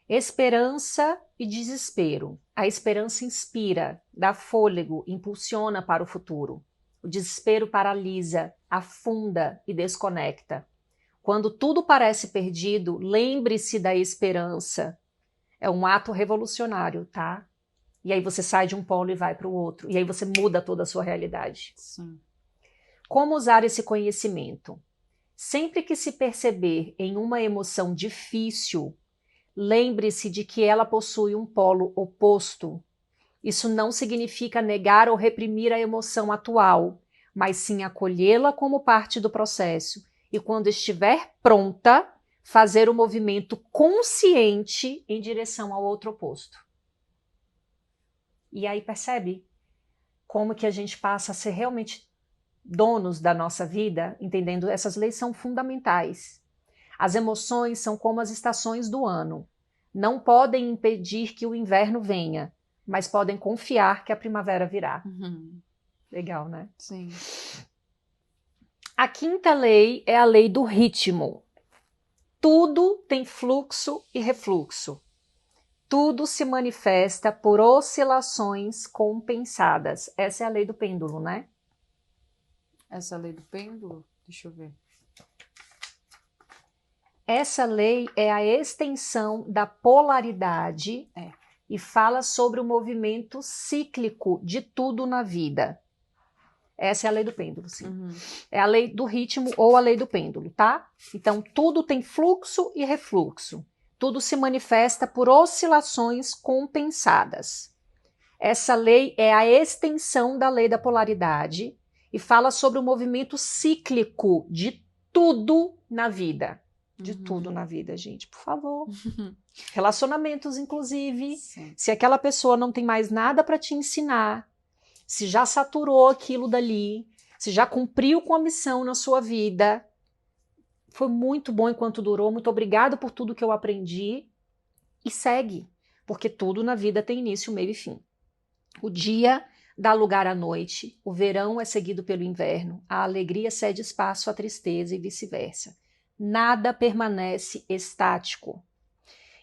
Esperança e desespero. A esperança inspira, dá fôlego, impulsiona para o futuro. O desespero paralisa, afunda e desconecta. Quando tudo parece perdido, lembre-se da esperança. É um ato revolucionário, tá? E aí você sai de um polo e vai para o outro. E aí você muda toda a sua realidade. Sim. Como usar esse conhecimento? Sempre que se perceber em uma emoção difícil, lembre-se de que ela possui um polo oposto. Isso não significa negar ou reprimir a emoção atual, mas sim acolhê-la como parte do processo. E quando estiver pronta, fazer o movimento consciente em direção ao outro oposto. E aí percebe como que a gente passa a ser realmente donos da nossa vida, entendendo essas leis são fundamentais. As emoções são como as estações do ano. Não podem impedir que o inverno venha, mas podem confiar que a primavera virá. Uhum. Legal, né? Sim. A quinta lei é a lei do ritmo. Tudo tem fluxo e refluxo. Tudo se manifesta por oscilações compensadas. Essa é a lei do pêndulo, né? Essa é a lei do pêndulo? Deixa eu ver. Essa lei é a extensão da polaridade e fala sobre o movimento cíclico de tudo na vida. Essa é a lei do pêndulo, sim. É a lei do ritmo ou a lei do pêndulo, tá? Então, tudo tem fluxo e refluxo. Tudo se manifesta por oscilações compensadas. Essa lei é a extensão da lei da polaridade e fala sobre o movimento cíclico de tudo na vida. De tudo na vida, gente, por favor. Relacionamentos, inclusive. Sim. Se aquela pessoa não tem mais nada para te ensinar, se já saturou aquilo dali, se já cumpriu com a missão na sua vida, foi muito bom enquanto durou, muito obrigado por tudo que eu aprendi, e segue, porque tudo na vida tem início, meio e fim. O dia dá lugar à noite, o verão é seguido pelo inverno, a alegria cede espaço à tristeza e vice-versa. Nada permanece estático.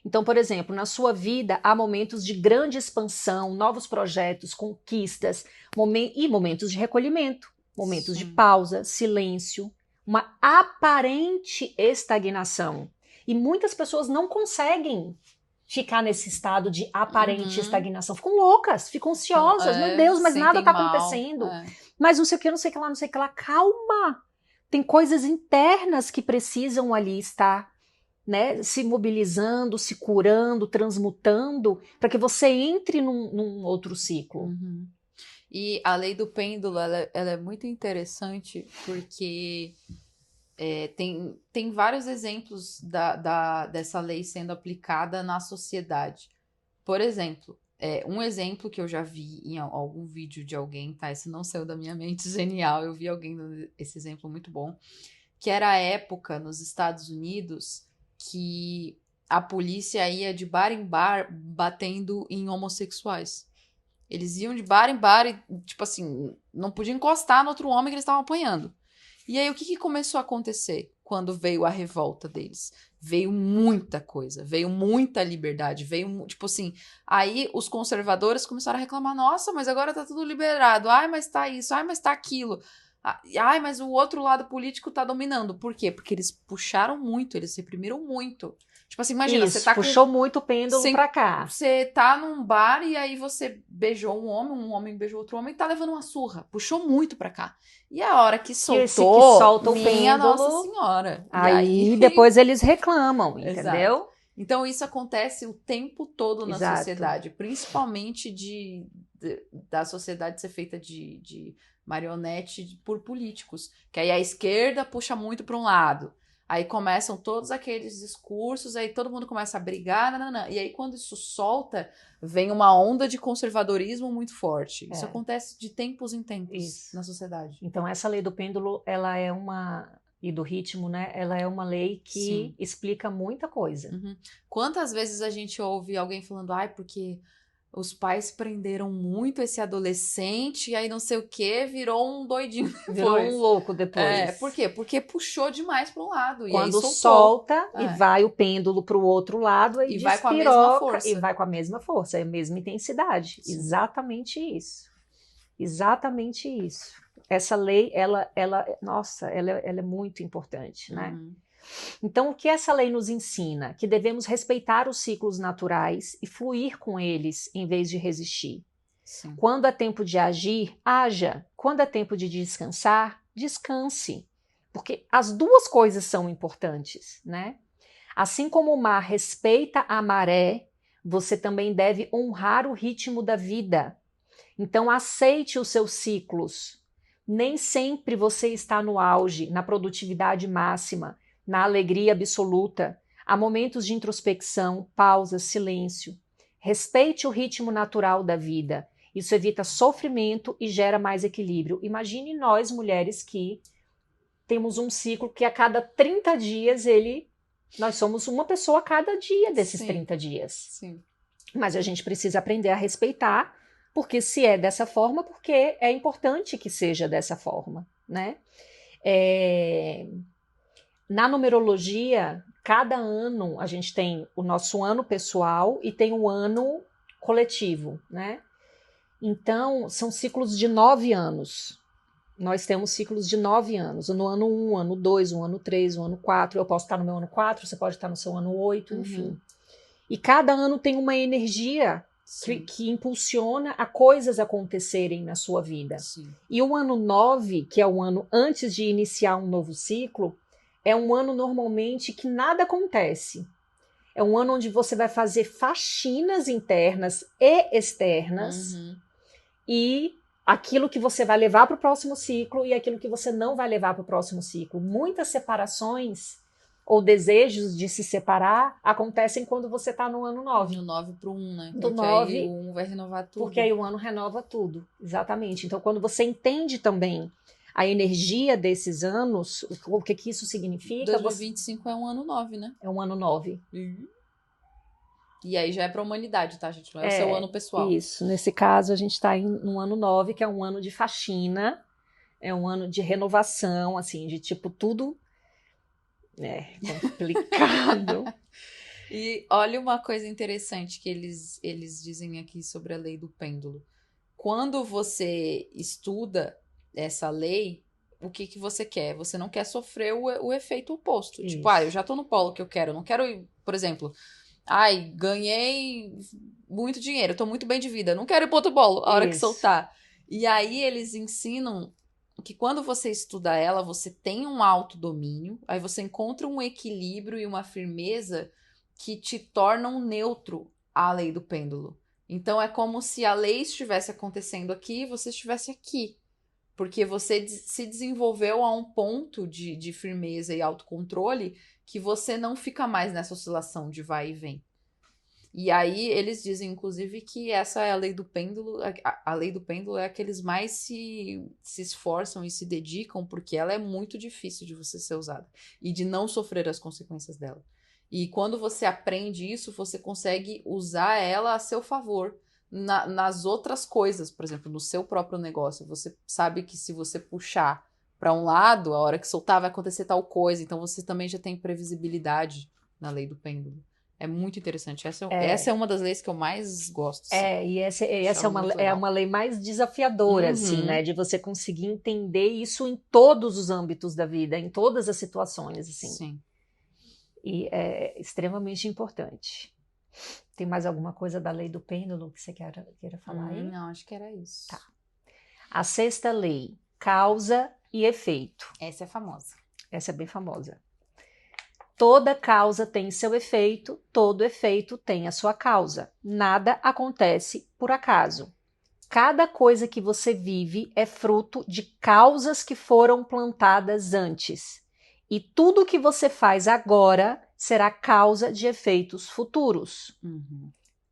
Então, por exemplo, na sua vida há momentos de grande expansão, novos projetos, conquistas, e momentos de recolhimento, momentos de pausa, silêncio, uma aparente estagnação. E muitas pessoas não conseguem ficar nesse estado de aparente estagnação. Ficam loucas, ficam ansiosas. Meu Deus, mas nada está acontecendo. Mas não sei o que, não sei o que lá, não sei o que lá. Calma! Tem coisas internas que precisam ali estar, né, se mobilizando, se curando, transmutando, para que você entre num outro ciclo. E a lei do pêndulo, ela é muito interessante porque tem vários exemplos dessa lei sendo aplicada na sociedade. Por exemplo, um exemplo que eu já vi em algum vídeo de alguém, tá? Esse não saiu da minha mente, genial, eu vi alguém dando esse exemplo muito bom, que era a época nos Estados Unidos que a polícia ia de bar em bar batendo em homossexuais. Eles iam de bar em bar e, tipo assim, não podia encostar no outro homem que eles estavam apanhando. E aí, o que começou a acontecer quando veio a revolta deles? Veio muita coisa, veio muita liberdade, veio, tipo assim, aí os conservadores começaram a reclamar, nossa, mas agora tá tudo liberado, ai, mas tá isso, ai, mas tá aquilo, ai, mas o outro lado político tá dominando. Por quê? Porque eles puxaram muito, eles reprimiram muito. Tipo assim, imagina, Isso, você tá puxou muito o pêndulo pra cá. Você tá num bar e aí você beijou um homem beijou outro homem e tá levando uma surra. Puxou muito pra cá. E a hora que soltou, que solta o minha pêndulo, Nossa Senhora. Aí depois eles reclamam, entendeu? Exato. Então isso acontece o tempo todo na Exato. sociedade, principalmente da sociedade ser feita de marionete por políticos. Que aí a esquerda puxa muito para um lado. Aí começam todos aqueles discursos, aí todo mundo começa a brigar, nananã. E aí quando isso solta, vem uma onda de conservadorismo muito forte. Isso acontece de tempos em tempos na sociedade. Então essa lei do pêndulo, ela é e do ritmo, né? Ela é uma lei que explica muita coisa. Quantas vezes a gente ouve alguém falando, ai, porque os pais prenderam muito esse adolescente e aí não sei o que, virou um doidinho depois. Virou um louco depois. Por quê? Porque puxou demais para um lado. Quando e aí solta e vai o pêndulo para o outro lado, aí vai com a mesma força. E vai com a mesma força, a mesma intensidade. Sim. Exatamente isso. Exatamente isso. Essa lei, nossa, ela é muito importante, né? Então, o que essa lei nos ensina? Que devemos respeitar os ciclos naturais e fluir com eles em vez de resistir. Sim. Quando é tempo de agir, haja. Quando é tempo de descansar, descanse. Porque as duas coisas são importantes, né? Assim como o mar respeita a maré, você também deve honrar o ritmo da vida. Então, aceite os seus ciclos. Nem sempre você está no auge, na produtividade máxima, na alegria absoluta. Há momentos de introspecção, pausa, silêncio. Respeite o ritmo natural da vida. Isso evita sofrimento e gera mais equilíbrio. Imagine nós, mulheres, que temos um ciclo que a cada 30 dias nós somos uma pessoa a cada dia desses 30 dias. Sim. Mas a gente precisa aprender a respeitar, porque se é dessa forma, porque é importante que seja dessa forma, né? Na numerologia, cada ano a gente tem o nosso ano pessoal e tem o ano coletivo, né? Então, são ciclos de 9 anos. Nós temos ciclos de 9 anos. No ano 1, ano 2, o ano 3, o ano 4. Eu posso estar no meu ano 4, você pode estar no seu ano 8, enfim. E cada ano tem uma energia que impulsiona a coisas acontecerem na sua vida. Sim. E o ano 9, que é o ano antes de iniciar um novo ciclo, é um ano normalmente que nada acontece. É um ano onde você vai fazer faxinas internas e externas, e aquilo que você vai levar para o próximo ciclo e aquilo que você não vai levar para o próximo ciclo. Muitas separações ou desejos de se separar acontecem quando você está no ano 9. Do 9 para o 1, né? Do Porque 9, aí o 1 vai renovar tudo. Porque aí o ano renova tudo, exatamente. Então, quando você entende também a energia desses anos, o que isso significa... 2025 é um ano 9, né? É um ano 9. E aí já é para a humanidade, tá, gente? Não é o seu ano pessoal. Isso. Nesse caso, a gente está no ano 9, que é um ano de faxina, é um ano de renovação, assim, de tipo tudo... É complicado. E olha uma coisa interessante que eles dizem aqui sobre a lei do pêndulo. Quando você estuda essa lei, o que você quer? Você não quer sofrer o efeito oposto. Isso. Tipo, eu já tô no polo que eu quero. Eu não quero ir, por exemplo, ganhei muito dinheiro, tô muito bem de vida. Não quero ir pro outro polo a hora que soltar. E aí eles ensinam que quando você estuda ela, você tem um autodomínio, aí você encontra um equilíbrio e uma firmeza que te tornam neutro à lei do pêndulo. Então é como se a lei estivesse acontecendo aqui e você estivesse aqui. Porque você se desenvolveu a um ponto de firmeza e autocontrole que você não fica mais nessa oscilação de vai e vem. E aí eles dizem, inclusive, que essa é a lei do pêndulo. A lei do pêndulo é a que eles mais se esforçam e se dedicam, porque ela é muito difícil de você ser usada e de não sofrer as consequências dela. E quando você aprende isso, você consegue usar ela a seu favor nas outras coisas. Por exemplo, no seu próprio negócio. Você sabe que se você puxar para um lado, a hora que soltar vai acontecer tal coisa. Então você também já tem previsibilidade na lei do pêndulo. É muito interessante. Essa é uma das leis que eu mais gosto. Assim. E essa é uma lei mais desafiadora, assim, né? De você conseguir entender isso em todos os âmbitos da vida, em todas as situações, assim. Sim. E é extremamente importante. Tem mais alguma coisa da lei do pêndulo que você queira falar aí? Não, acho que era isso. Tá. A sexta lei, causa e efeito. Essa é famosa. Essa é bem famosa. Toda causa tem seu efeito, todo efeito tem a sua causa. Nada acontece por acaso. Cada coisa que você vive é fruto de causas que foram plantadas antes. E tudo que você faz agora será causa de efeitos futuros.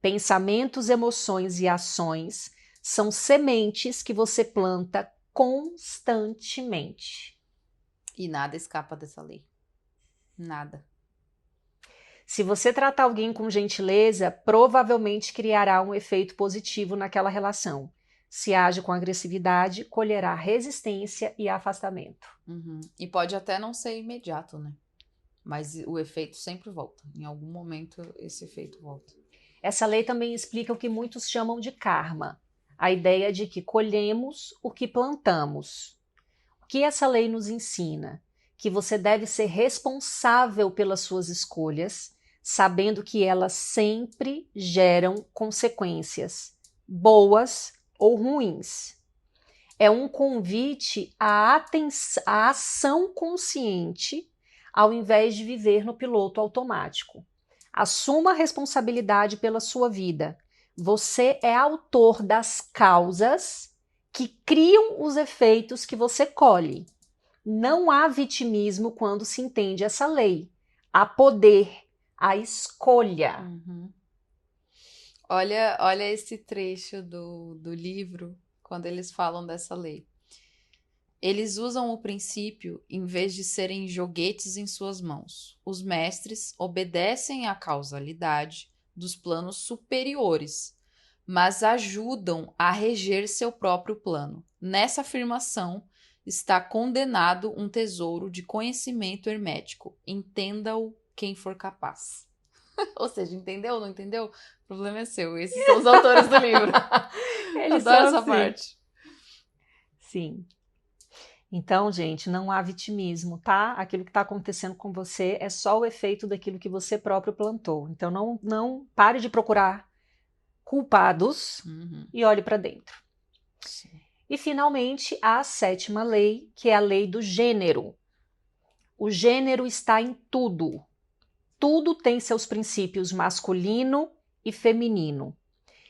Pensamentos, emoções e ações são sementes que você planta constantemente. E nada escapa dessa lei. Nada. Se você tratar alguém com gentileza, provavelmente criará um efeito positivo naquela relação. Se age com agressividade, colherá resistência e afastamento. E pode até não ser imediato, né? Mas o efeito sempre volta. Em algum momento, esse efeito volta. Essa lei também explica o que muitos chamam de karma. A ideia de que colhemos o que plantamos. O que essa lei nos ensina? Que você deve ser responsável pelas suas escolhas, sabendo que elas sempre geram consequências, boas ou ruins. É um convite à ação consciente, ao invés de viver no piloto automático. Assuma a responsabilidade pela sua vida. Você é autor das causas que criam os efeitos que você colhe. Não há vitimismo quando se entende essa lei. Há poder, há escolha. Olha esse trecho do livro, quando eles falam dessa lei. Eles usam o princípio em vez de serem joguetes em suas mãos. Os mestres obedecem à causalidade dos planos superiores, mas ajudam a reger seu próprio plano. Nessa afirmação, está condenado um tesouro de conhecimento hermético. Entenda-o quem for capaz. Ou seja, entendeu ou não entendeu? O problema é seu. Esses são os autores do livro. Eles Adoro são essa parte. Sim. Então, gente, não há vitimismo, tá? Aquilo que está acontecendo com você é só o efeito daquilo que você próprio plantou. Então, não pare de procurar culpados e olhe para dentro. Sim. E, finalmente, a 7ª lei, que é a lei do gênero. O gênero está em tudo. Tudo tem seus princípios masculino e feminino.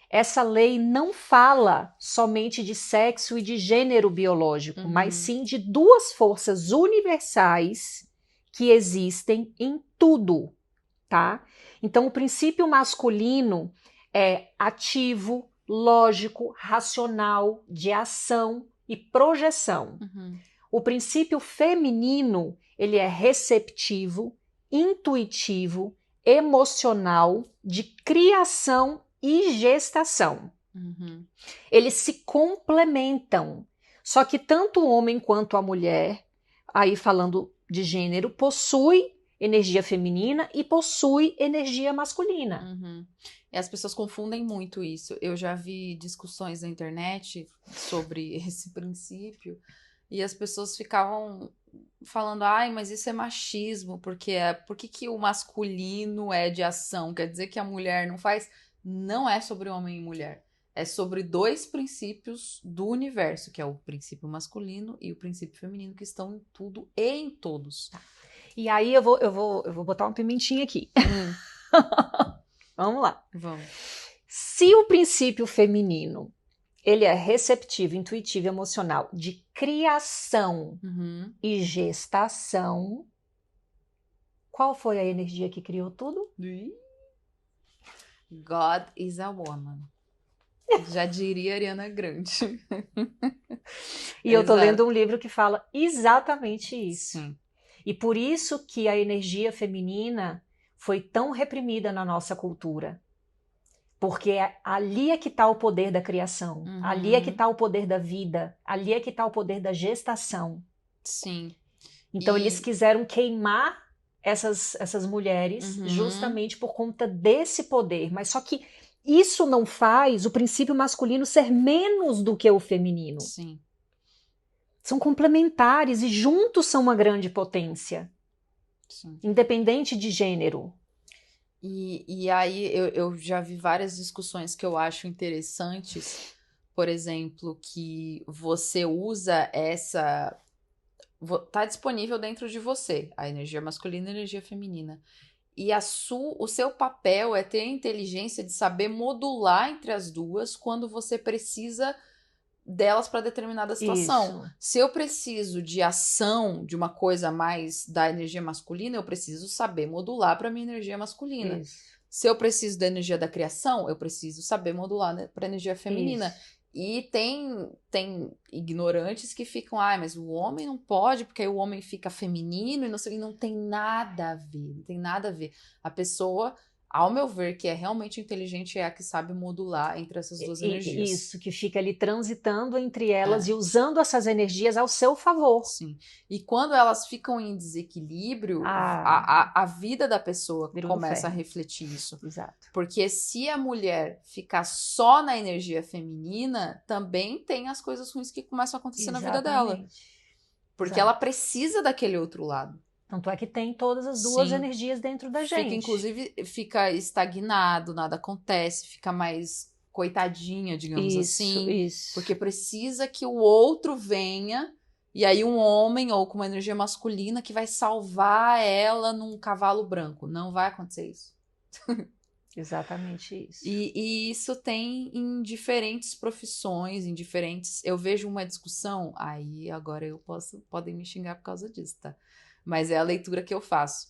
Essa lei não fala somente de sexo e de gênero biológico, mas sim de duas forças universais que existem em tudo, tá? Então, o princípio masculino é ativo, lógico, racional, de ação e projeção. O princípio feminino, ele é receptivo, intuitivo, emocional, de criação e gestação. Eles se complementam. Só que tanto o homem quanto a mulher, aí falando de gênero, possui energia feminina e possui energia masculina. E as pessoas confundem muito isso. Eu já vi discussões na internet sobre esse princípio e as pessoas ficavam falando, ai, mas isso é machismo, porque por que o masculino é de ação? Quer dizer que a mulher não faz? Não é sobre homem e mulher. É sobre dois princípios do universo, que é o princípio masculino e o princípio feminino, que estão em tudo e em todos. E aí eu vou botar uma pimentinha aqui. Vamos lá. Vamos. Se o princípio feminino, ele é receptivo, intuitivo, emocional, de criação e gestação, qual foi a energia que criou tudo? God is a woman. Já diria Ariana Grande. E eu tô lendo um livro que fala exatamente isso. Sim. E por isso que a energia feminina foi tão reprimida na nossa cultura. Porque ali é que está o poder da criação. Ali é que está o poder da vida. Ali é que está o poder da gestação. Sim. Então eles quiseram queimar essas mulheres justamente por conta desse poder. Mas só que isso não faz o princípio masculino ser menos do que o feminino. Sim. São complementares e juntos são uma grande potência. Sim. Independente de gênero. E aí eu já vi várias discussões que eu acho interessantes. Por exemplo, que você usa essa... Tá disponível dentro de você, a energia masculina e a energia feminina. E o seu papel é ter a inteligência de saber modular entre as duas quando você precisa delas para determinada situação. Isso. Se eu preciso de ação, de uma coisa mais da energia masculina, eu preciso saber modular para minha energia masculina. Isso. Se eu preciso da energia da criação, eu preciso saber modular, né, para energia feminina. Isso. E tem ignorantes que ficam, mas o homem não pode, porque aí o homem fica feminino e não sei, não tem nada a ver, não tem nada a ver. A pessoa, ao meu ver, que é realmente inteligente é a que sabe modular entre essas duas energias. Isso, que fica ali transitando entre elas e usando essas energias ao seu favor. Sim. E quando elas ficam em desequilíbrio, a vida da pessoa começa a refletir isso. Exato. Porque se a mulher ficar só na energia feminina, também tem as coisas ruins que começam a acontecer na vida dela. Porque ela precisa daquele outro lado. Tanto é que tem todas as duas energias dentro da gente. Inclusive, fica estagnado, nada acontece, fica mais coitadinha, digamos assim. Isso. Porque precisa que o outro venha, e aí um homem, ou com uma energia masculina, que vai salvar ela num cavalo branco. Não vai acontecer isso. Exatamente isso. E isso tem em diferentes profissões, em diferentes... Eu vejo uma discussão, aí agora podem me xingar por causa disso, tá? Mas é a leitura que eu faço.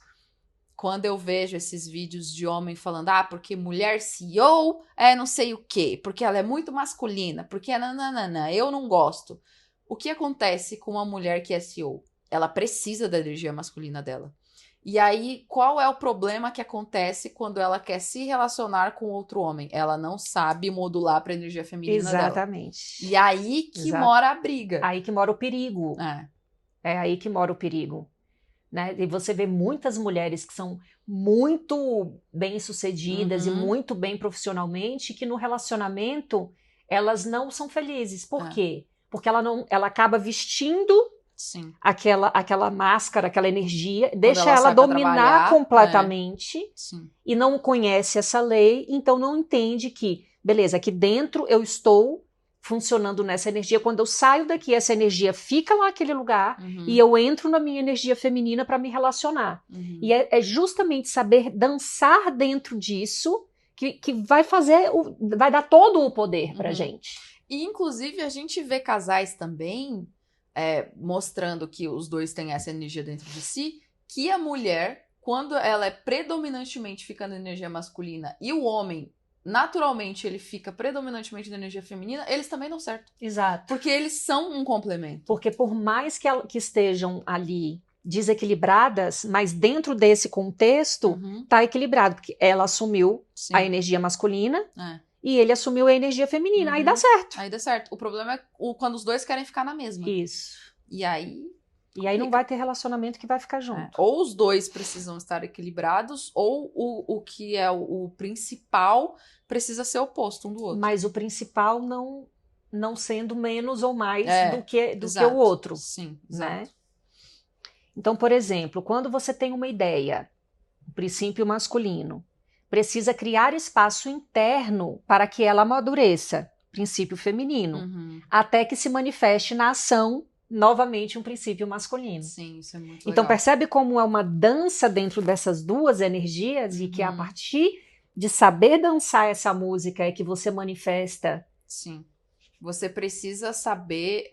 Quando eu vejo esses vídeos de homem falando, porque mulher CEO é não sei o quê, porque ela é muito masculina, porque nananana, eu não gosto. O que acontece com uma mulher que é CEO? Ela precisa da energia masculina dela. E aí, qual é o problema que acontece quando ela quer se relacionar com outro homem? Ela não sabe modular para a energia feminina dela. Exatamente. E aí que mora a briga. Aí que mora o perigo. É aí que mora o perigo. Né? E você vê muitas mulheres que são muito bem-sucedidas e muito bem profissionalmente, que no relacionamento elas não são felizes. Por quê? Porque ela acaba vestindo aquela máscara, aquela energia, deixa ela dominar completamente e não conhece essa lei, então não entende que Beleza, aqui dentro eu estou funcionando nessa energia. Quando eu saio daqui, essa energia fica lá naquele lugar e eu entro na minha energia feminina para me relacionar. E é justamente saber dançar dentro disso que vai vai dar todo o poder pra gente. E, inclusive, a gente vê casais também mostrando que os dois têm essa energia dentro de si, que a mulher, quando ela é predominantemente fica na energia masculina e o homem, naturalmente, ele fica predominantemente na energia feminina, eles também dão certo. Exato. Porque eles são um complemento. Porque por mais que estejam ali desequilibradas, mas dentro desse contexto tá equilibrado, porque ela assumiu a energia masculina e ele assumiu a energia feminina. Aí dá certo. Aí dá certo. O problema é quando os dois querem ficar na mesma. Isso. E aí não vai ter relacionamento que vai ficar junto. Ou os dois precisam estar equilibrados, ou o que é o principal precisa ser oposto um do outro. Mas o principal não sendo menos ou mais do que o outro. Sim, né? exato. Então, por exemplo, quando você tem uma ideia, o princípio masculino, precisa criar espaço interno para que ela amadureça, princípio feminino, até que se manifeste na ação novamente um princípio masculino. Sim, isso é muito Então, legal. percebe como é uma dança dentro dessas duas energias e que a partir de saber dançar essa música é que você manifesta. Sim. Você precisa saber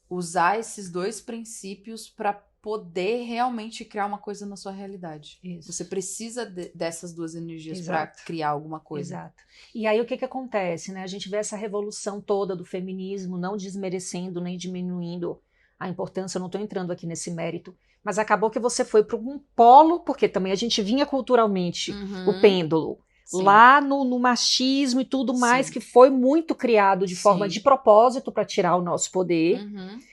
usar esses dois princípios para poder realmente criar uma coisa na sua realidade. Isso. Você precisa dessas duas energias para criar alguma coisa. Exato. E aí o que acontece, né? A gente vê essa revolução toda do feminismo, não desmerecendo nem diminuindo a importância, eu não estou entrando aqui nesse mérito, mas acabou que você foi para um polo, porque também a gente vinha culturalmente o pêndulo, lá no machismo e tudo mais, que foi muito criado de forma de propósito para tirar o nosso poder.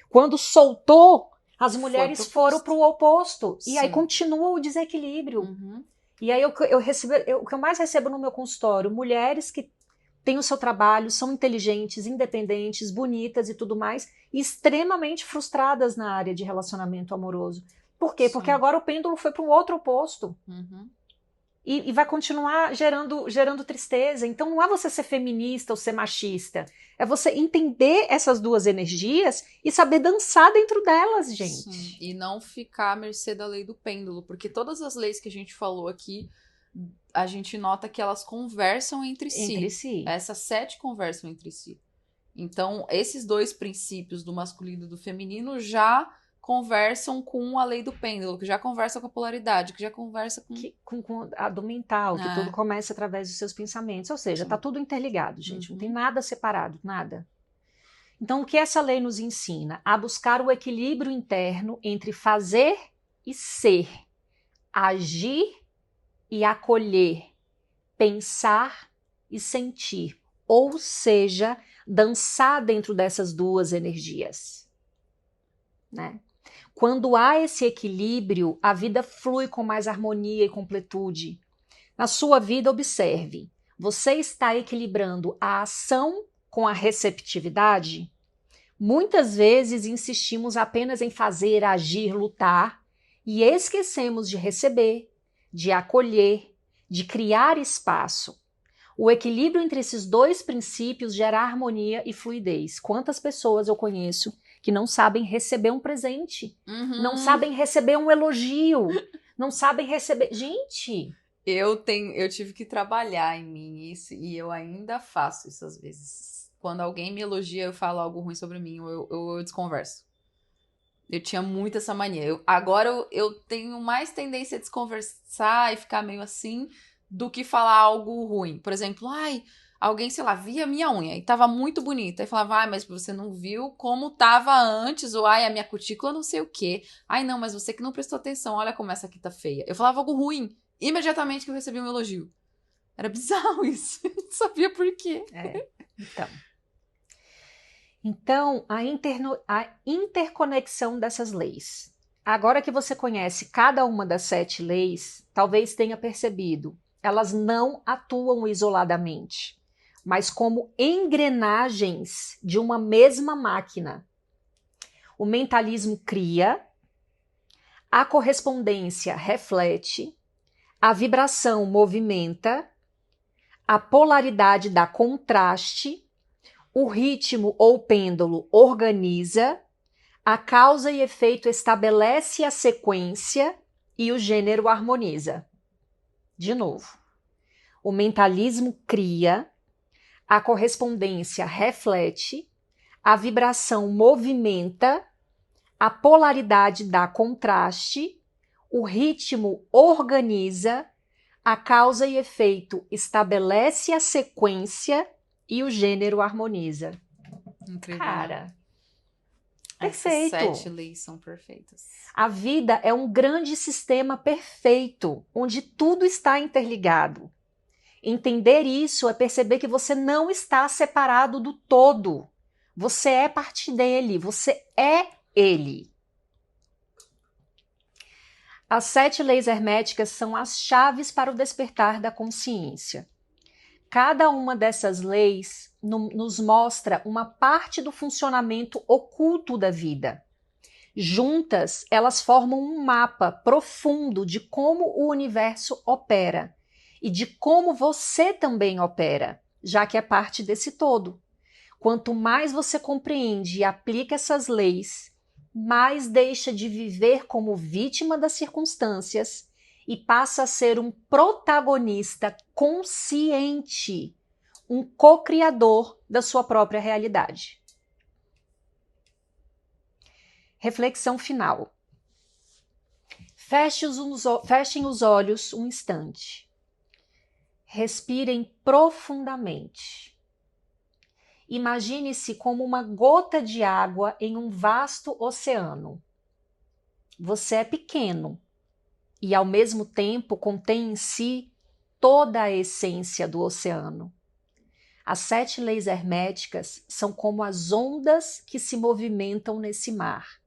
Quando soltou, as mulheres foram para o oposto. E aí continua o desequilíbrio. E aí o que eu mais recebo no meu consultório, mulheres que têm o seu trabalho, são inteligentes, independentes, bonitas e tudo mais, e extremamente frustradas na área de relacionamento amoroso. Por quê? Porque agora o pêndulo foi para um outro oposto. E vai continuar gerando tristeza. Então não é você ser feminista ou ser machista. É você entender essas duas energias e saber dançar dentro delas, gente. Sim. E não ficar à mercê da lei do pêndulo. Porque todas as leis que a gente falou aqui, a gente nota que elas conversam entre si. Essas 7 conversam entre si. Então, esses dois princípios do masculino e do feminino já conversam com a lei do pêndulo, que já conversa com a polaridade, que já conversa com a do mental, que tudo começa através dos seus pensamentos. Ou seja, tá tudo interligado, gente. Não tem nada separado, nada. Então, o que essa lei nos ensina? A buscar o equilíbrio interno entre fazer e ser, agir e acolher, pensar e sentir. Ou seja, dançar dentro dessas duas energias, né? Quando há esse equilíbrio, a vida flui com mais harmonia e completude. Na sua vida, observe, você está equilibrando a ação com a receptividade? Muitas vezes insistimos apenas em fazer, agir, lutar e esquecemos de receber, de acolher, de criar espaço. O equilíbrio entre esses dois princípios gera harmonia e fluidez. Quantas pessoas eu conheço que não sabem receber um presente, não sabem receber um elogio, não sabem receber... Gente! Eu tive que trabalhar em mim isso, e eu ainda faço isso às vezes. Quando alguém me elogia, eu falo algo ruim sobre mim, eu desconverso. Eu tinha muito essa mania. Agora eu tenho mais tendência a desconversar e ficar meio assim do que falar algo ruim. Por exemplo, alguém, sei lá, via minha unha e tava muito bonita. E falava, mas você não viu como tava antes. Ou, a minha cutícula não sei o quê. Não, mas você que não prestou atenção. Olha como essa aqui tá feia. Eu falava algo ruim. Imediatamente que eu recebi um elogio. Era bizarro isso. Eu não sabia por quê. Então, a interconexão dessas leis. Agora que você conhece cada uma das 7 leis, talvez tenha percebido, elas não atuam isoladamente, mas como engrenagens de uma mesma máquina. O mentalismo cria, a correspondência reflete, a vibração movimenta, a polaridade dá contraste, o ritmo ou pêndulo organiza, a causa e efeito estabelece a sequência e o gênero harmoniza. De novo, o mentalismo cria, a correspondência reflete, a vibração movimenta, a polaridade dá contraste, o ritmo organiza, a causa e efeito estabelece a sequência e o gênero harmoniza. Incrível. Cara, Essas perfeito. 7 leis são perfeitas. A vida é um grande sistema perfeito, onde tudo está interligado. Entender isso é perceber que você não está separado do todo. Você é parte dele, você é ele. As 7 leis herméticas são as chaves para o despertar da consciência. Cada uma dessas leis nos mostra uma parte do funcionamento oculto da vida. Juntas, elas formam um mapa profundo de como o universo opera e de como você também opera, já que é parte desse todo. Quanto mais você compreende e aplica essas leis, mais deixa de viver como vítima das circunstâncias e passa a ser um protagonista consciente, um co-criador da sua própria realidade. Reflexão final. Fechem os olhos um instante. Respirem profundamente. Imagine-se como uma gota de água em um vasto oceano. Você é pequeno e, ao mesmo tempo, contém em si toda a essência do oceano. As 7 leis herméticas são como as ondas que se movimentam nesse mar.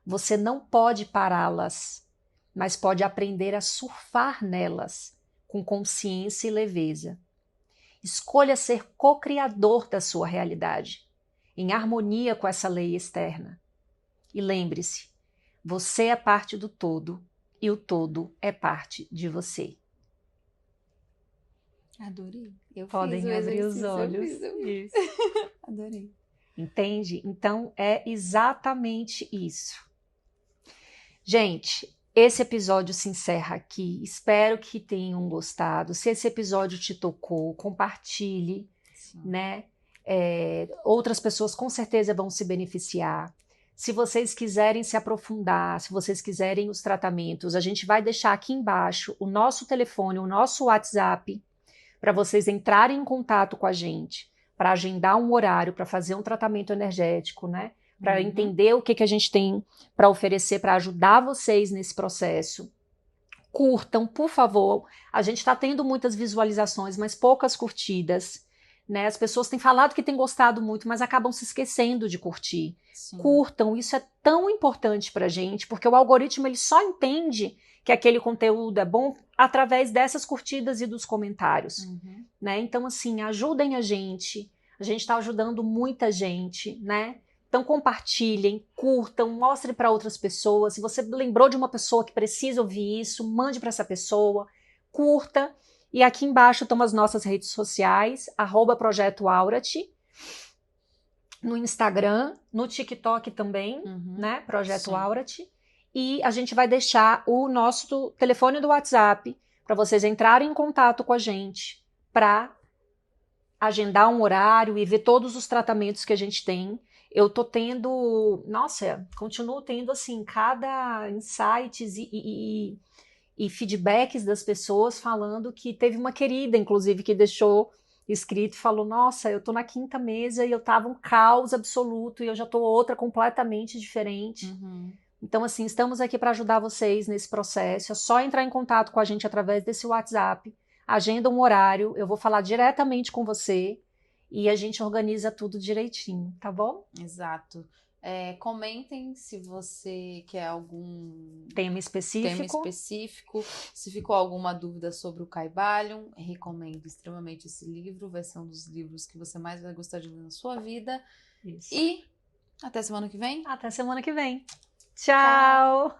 Você não pode pará-las, mas pode aprender a surfar nelas com consciência e leveza. Escolha ser co-criador da sua realidade, em harmonia com essa lei externa. E lembre-se, você é parte do todo e o todo é parte de você. Adorei. Podem abrir os olhos. Isso. Adorei. Entende? Então é exatamente isso. Gente, esse episódio se encerra aqui. Espero que tenham gostado. Se esse episódio te tocou, compartilhe, né? Outras pessoas com certeza vão se beneficiar. Se vocês quiserem se aprofundar, se vocês quiserem os tratamentos, a gente vai deixar aqui embaixo o nosso telefone, o nosso WhatsApp, para vocês entrarem em contato com a gente, para agendar um horário, para fazer um tratamento energético, né? Para entender o que a gente tem para oferecer, para ajudar vocês nesse processo. Curtam, por favor. A gente está tendo muitas visualizações, mas poucas curtidas, né? As pessoas têm falado que têm gostado muito, mas acabam se esquecendo de curtir. Sim. Curtam, isso é tão importante para a gente, porque o algoritmo ele só entende que aquele conteúdo é bom através dessas curtidas e dos comentários, né? Então, assim, ajudem a gente está ajudando muita gente, né? Então compartilhem, curtam, mostrem para outras pessoas. Se você lembrou de uma pessoa que precisa ouvir isso, mande para essa pessoa, curta. E aqui embaixo estão as nossas redes sociais, @Projeto Aurat, no Instagram, no TikTok também, né? Projeto Aurat. E a gente vai deixar o nosso telefone do WhatsApp para vocês entrarem em contato com a gente para agendar um horário e ver todos os tratamentos que a gente tem. Eu tô tendo, continuo tendo assim, cada insights e feedbacks das pessoas falando que teve uma querida, inclusive, que deixou escrito e falou, nossa, eu tô na 5ª mesa e eu tava um caos absoluto e eu já tô outra completamente diferente. Então, assim, estamos aqui para ajudar vocês nesse processo. É só entrar em contato com a gente através desse WhatsApp, agenda um horário, eu vou falar diretamente com você e a gente organiza tudo direitinho, tá bom? Exato. Comentem se você quer algum tema específico. Se ficou alguma dúvida sobre o Kybalion, recomendo extremamente esse livro. Vai ser um dos livros que você mais vai gostar de ler na sua vida. Isso. E até semana que vem. Até semana que vem. Tchau!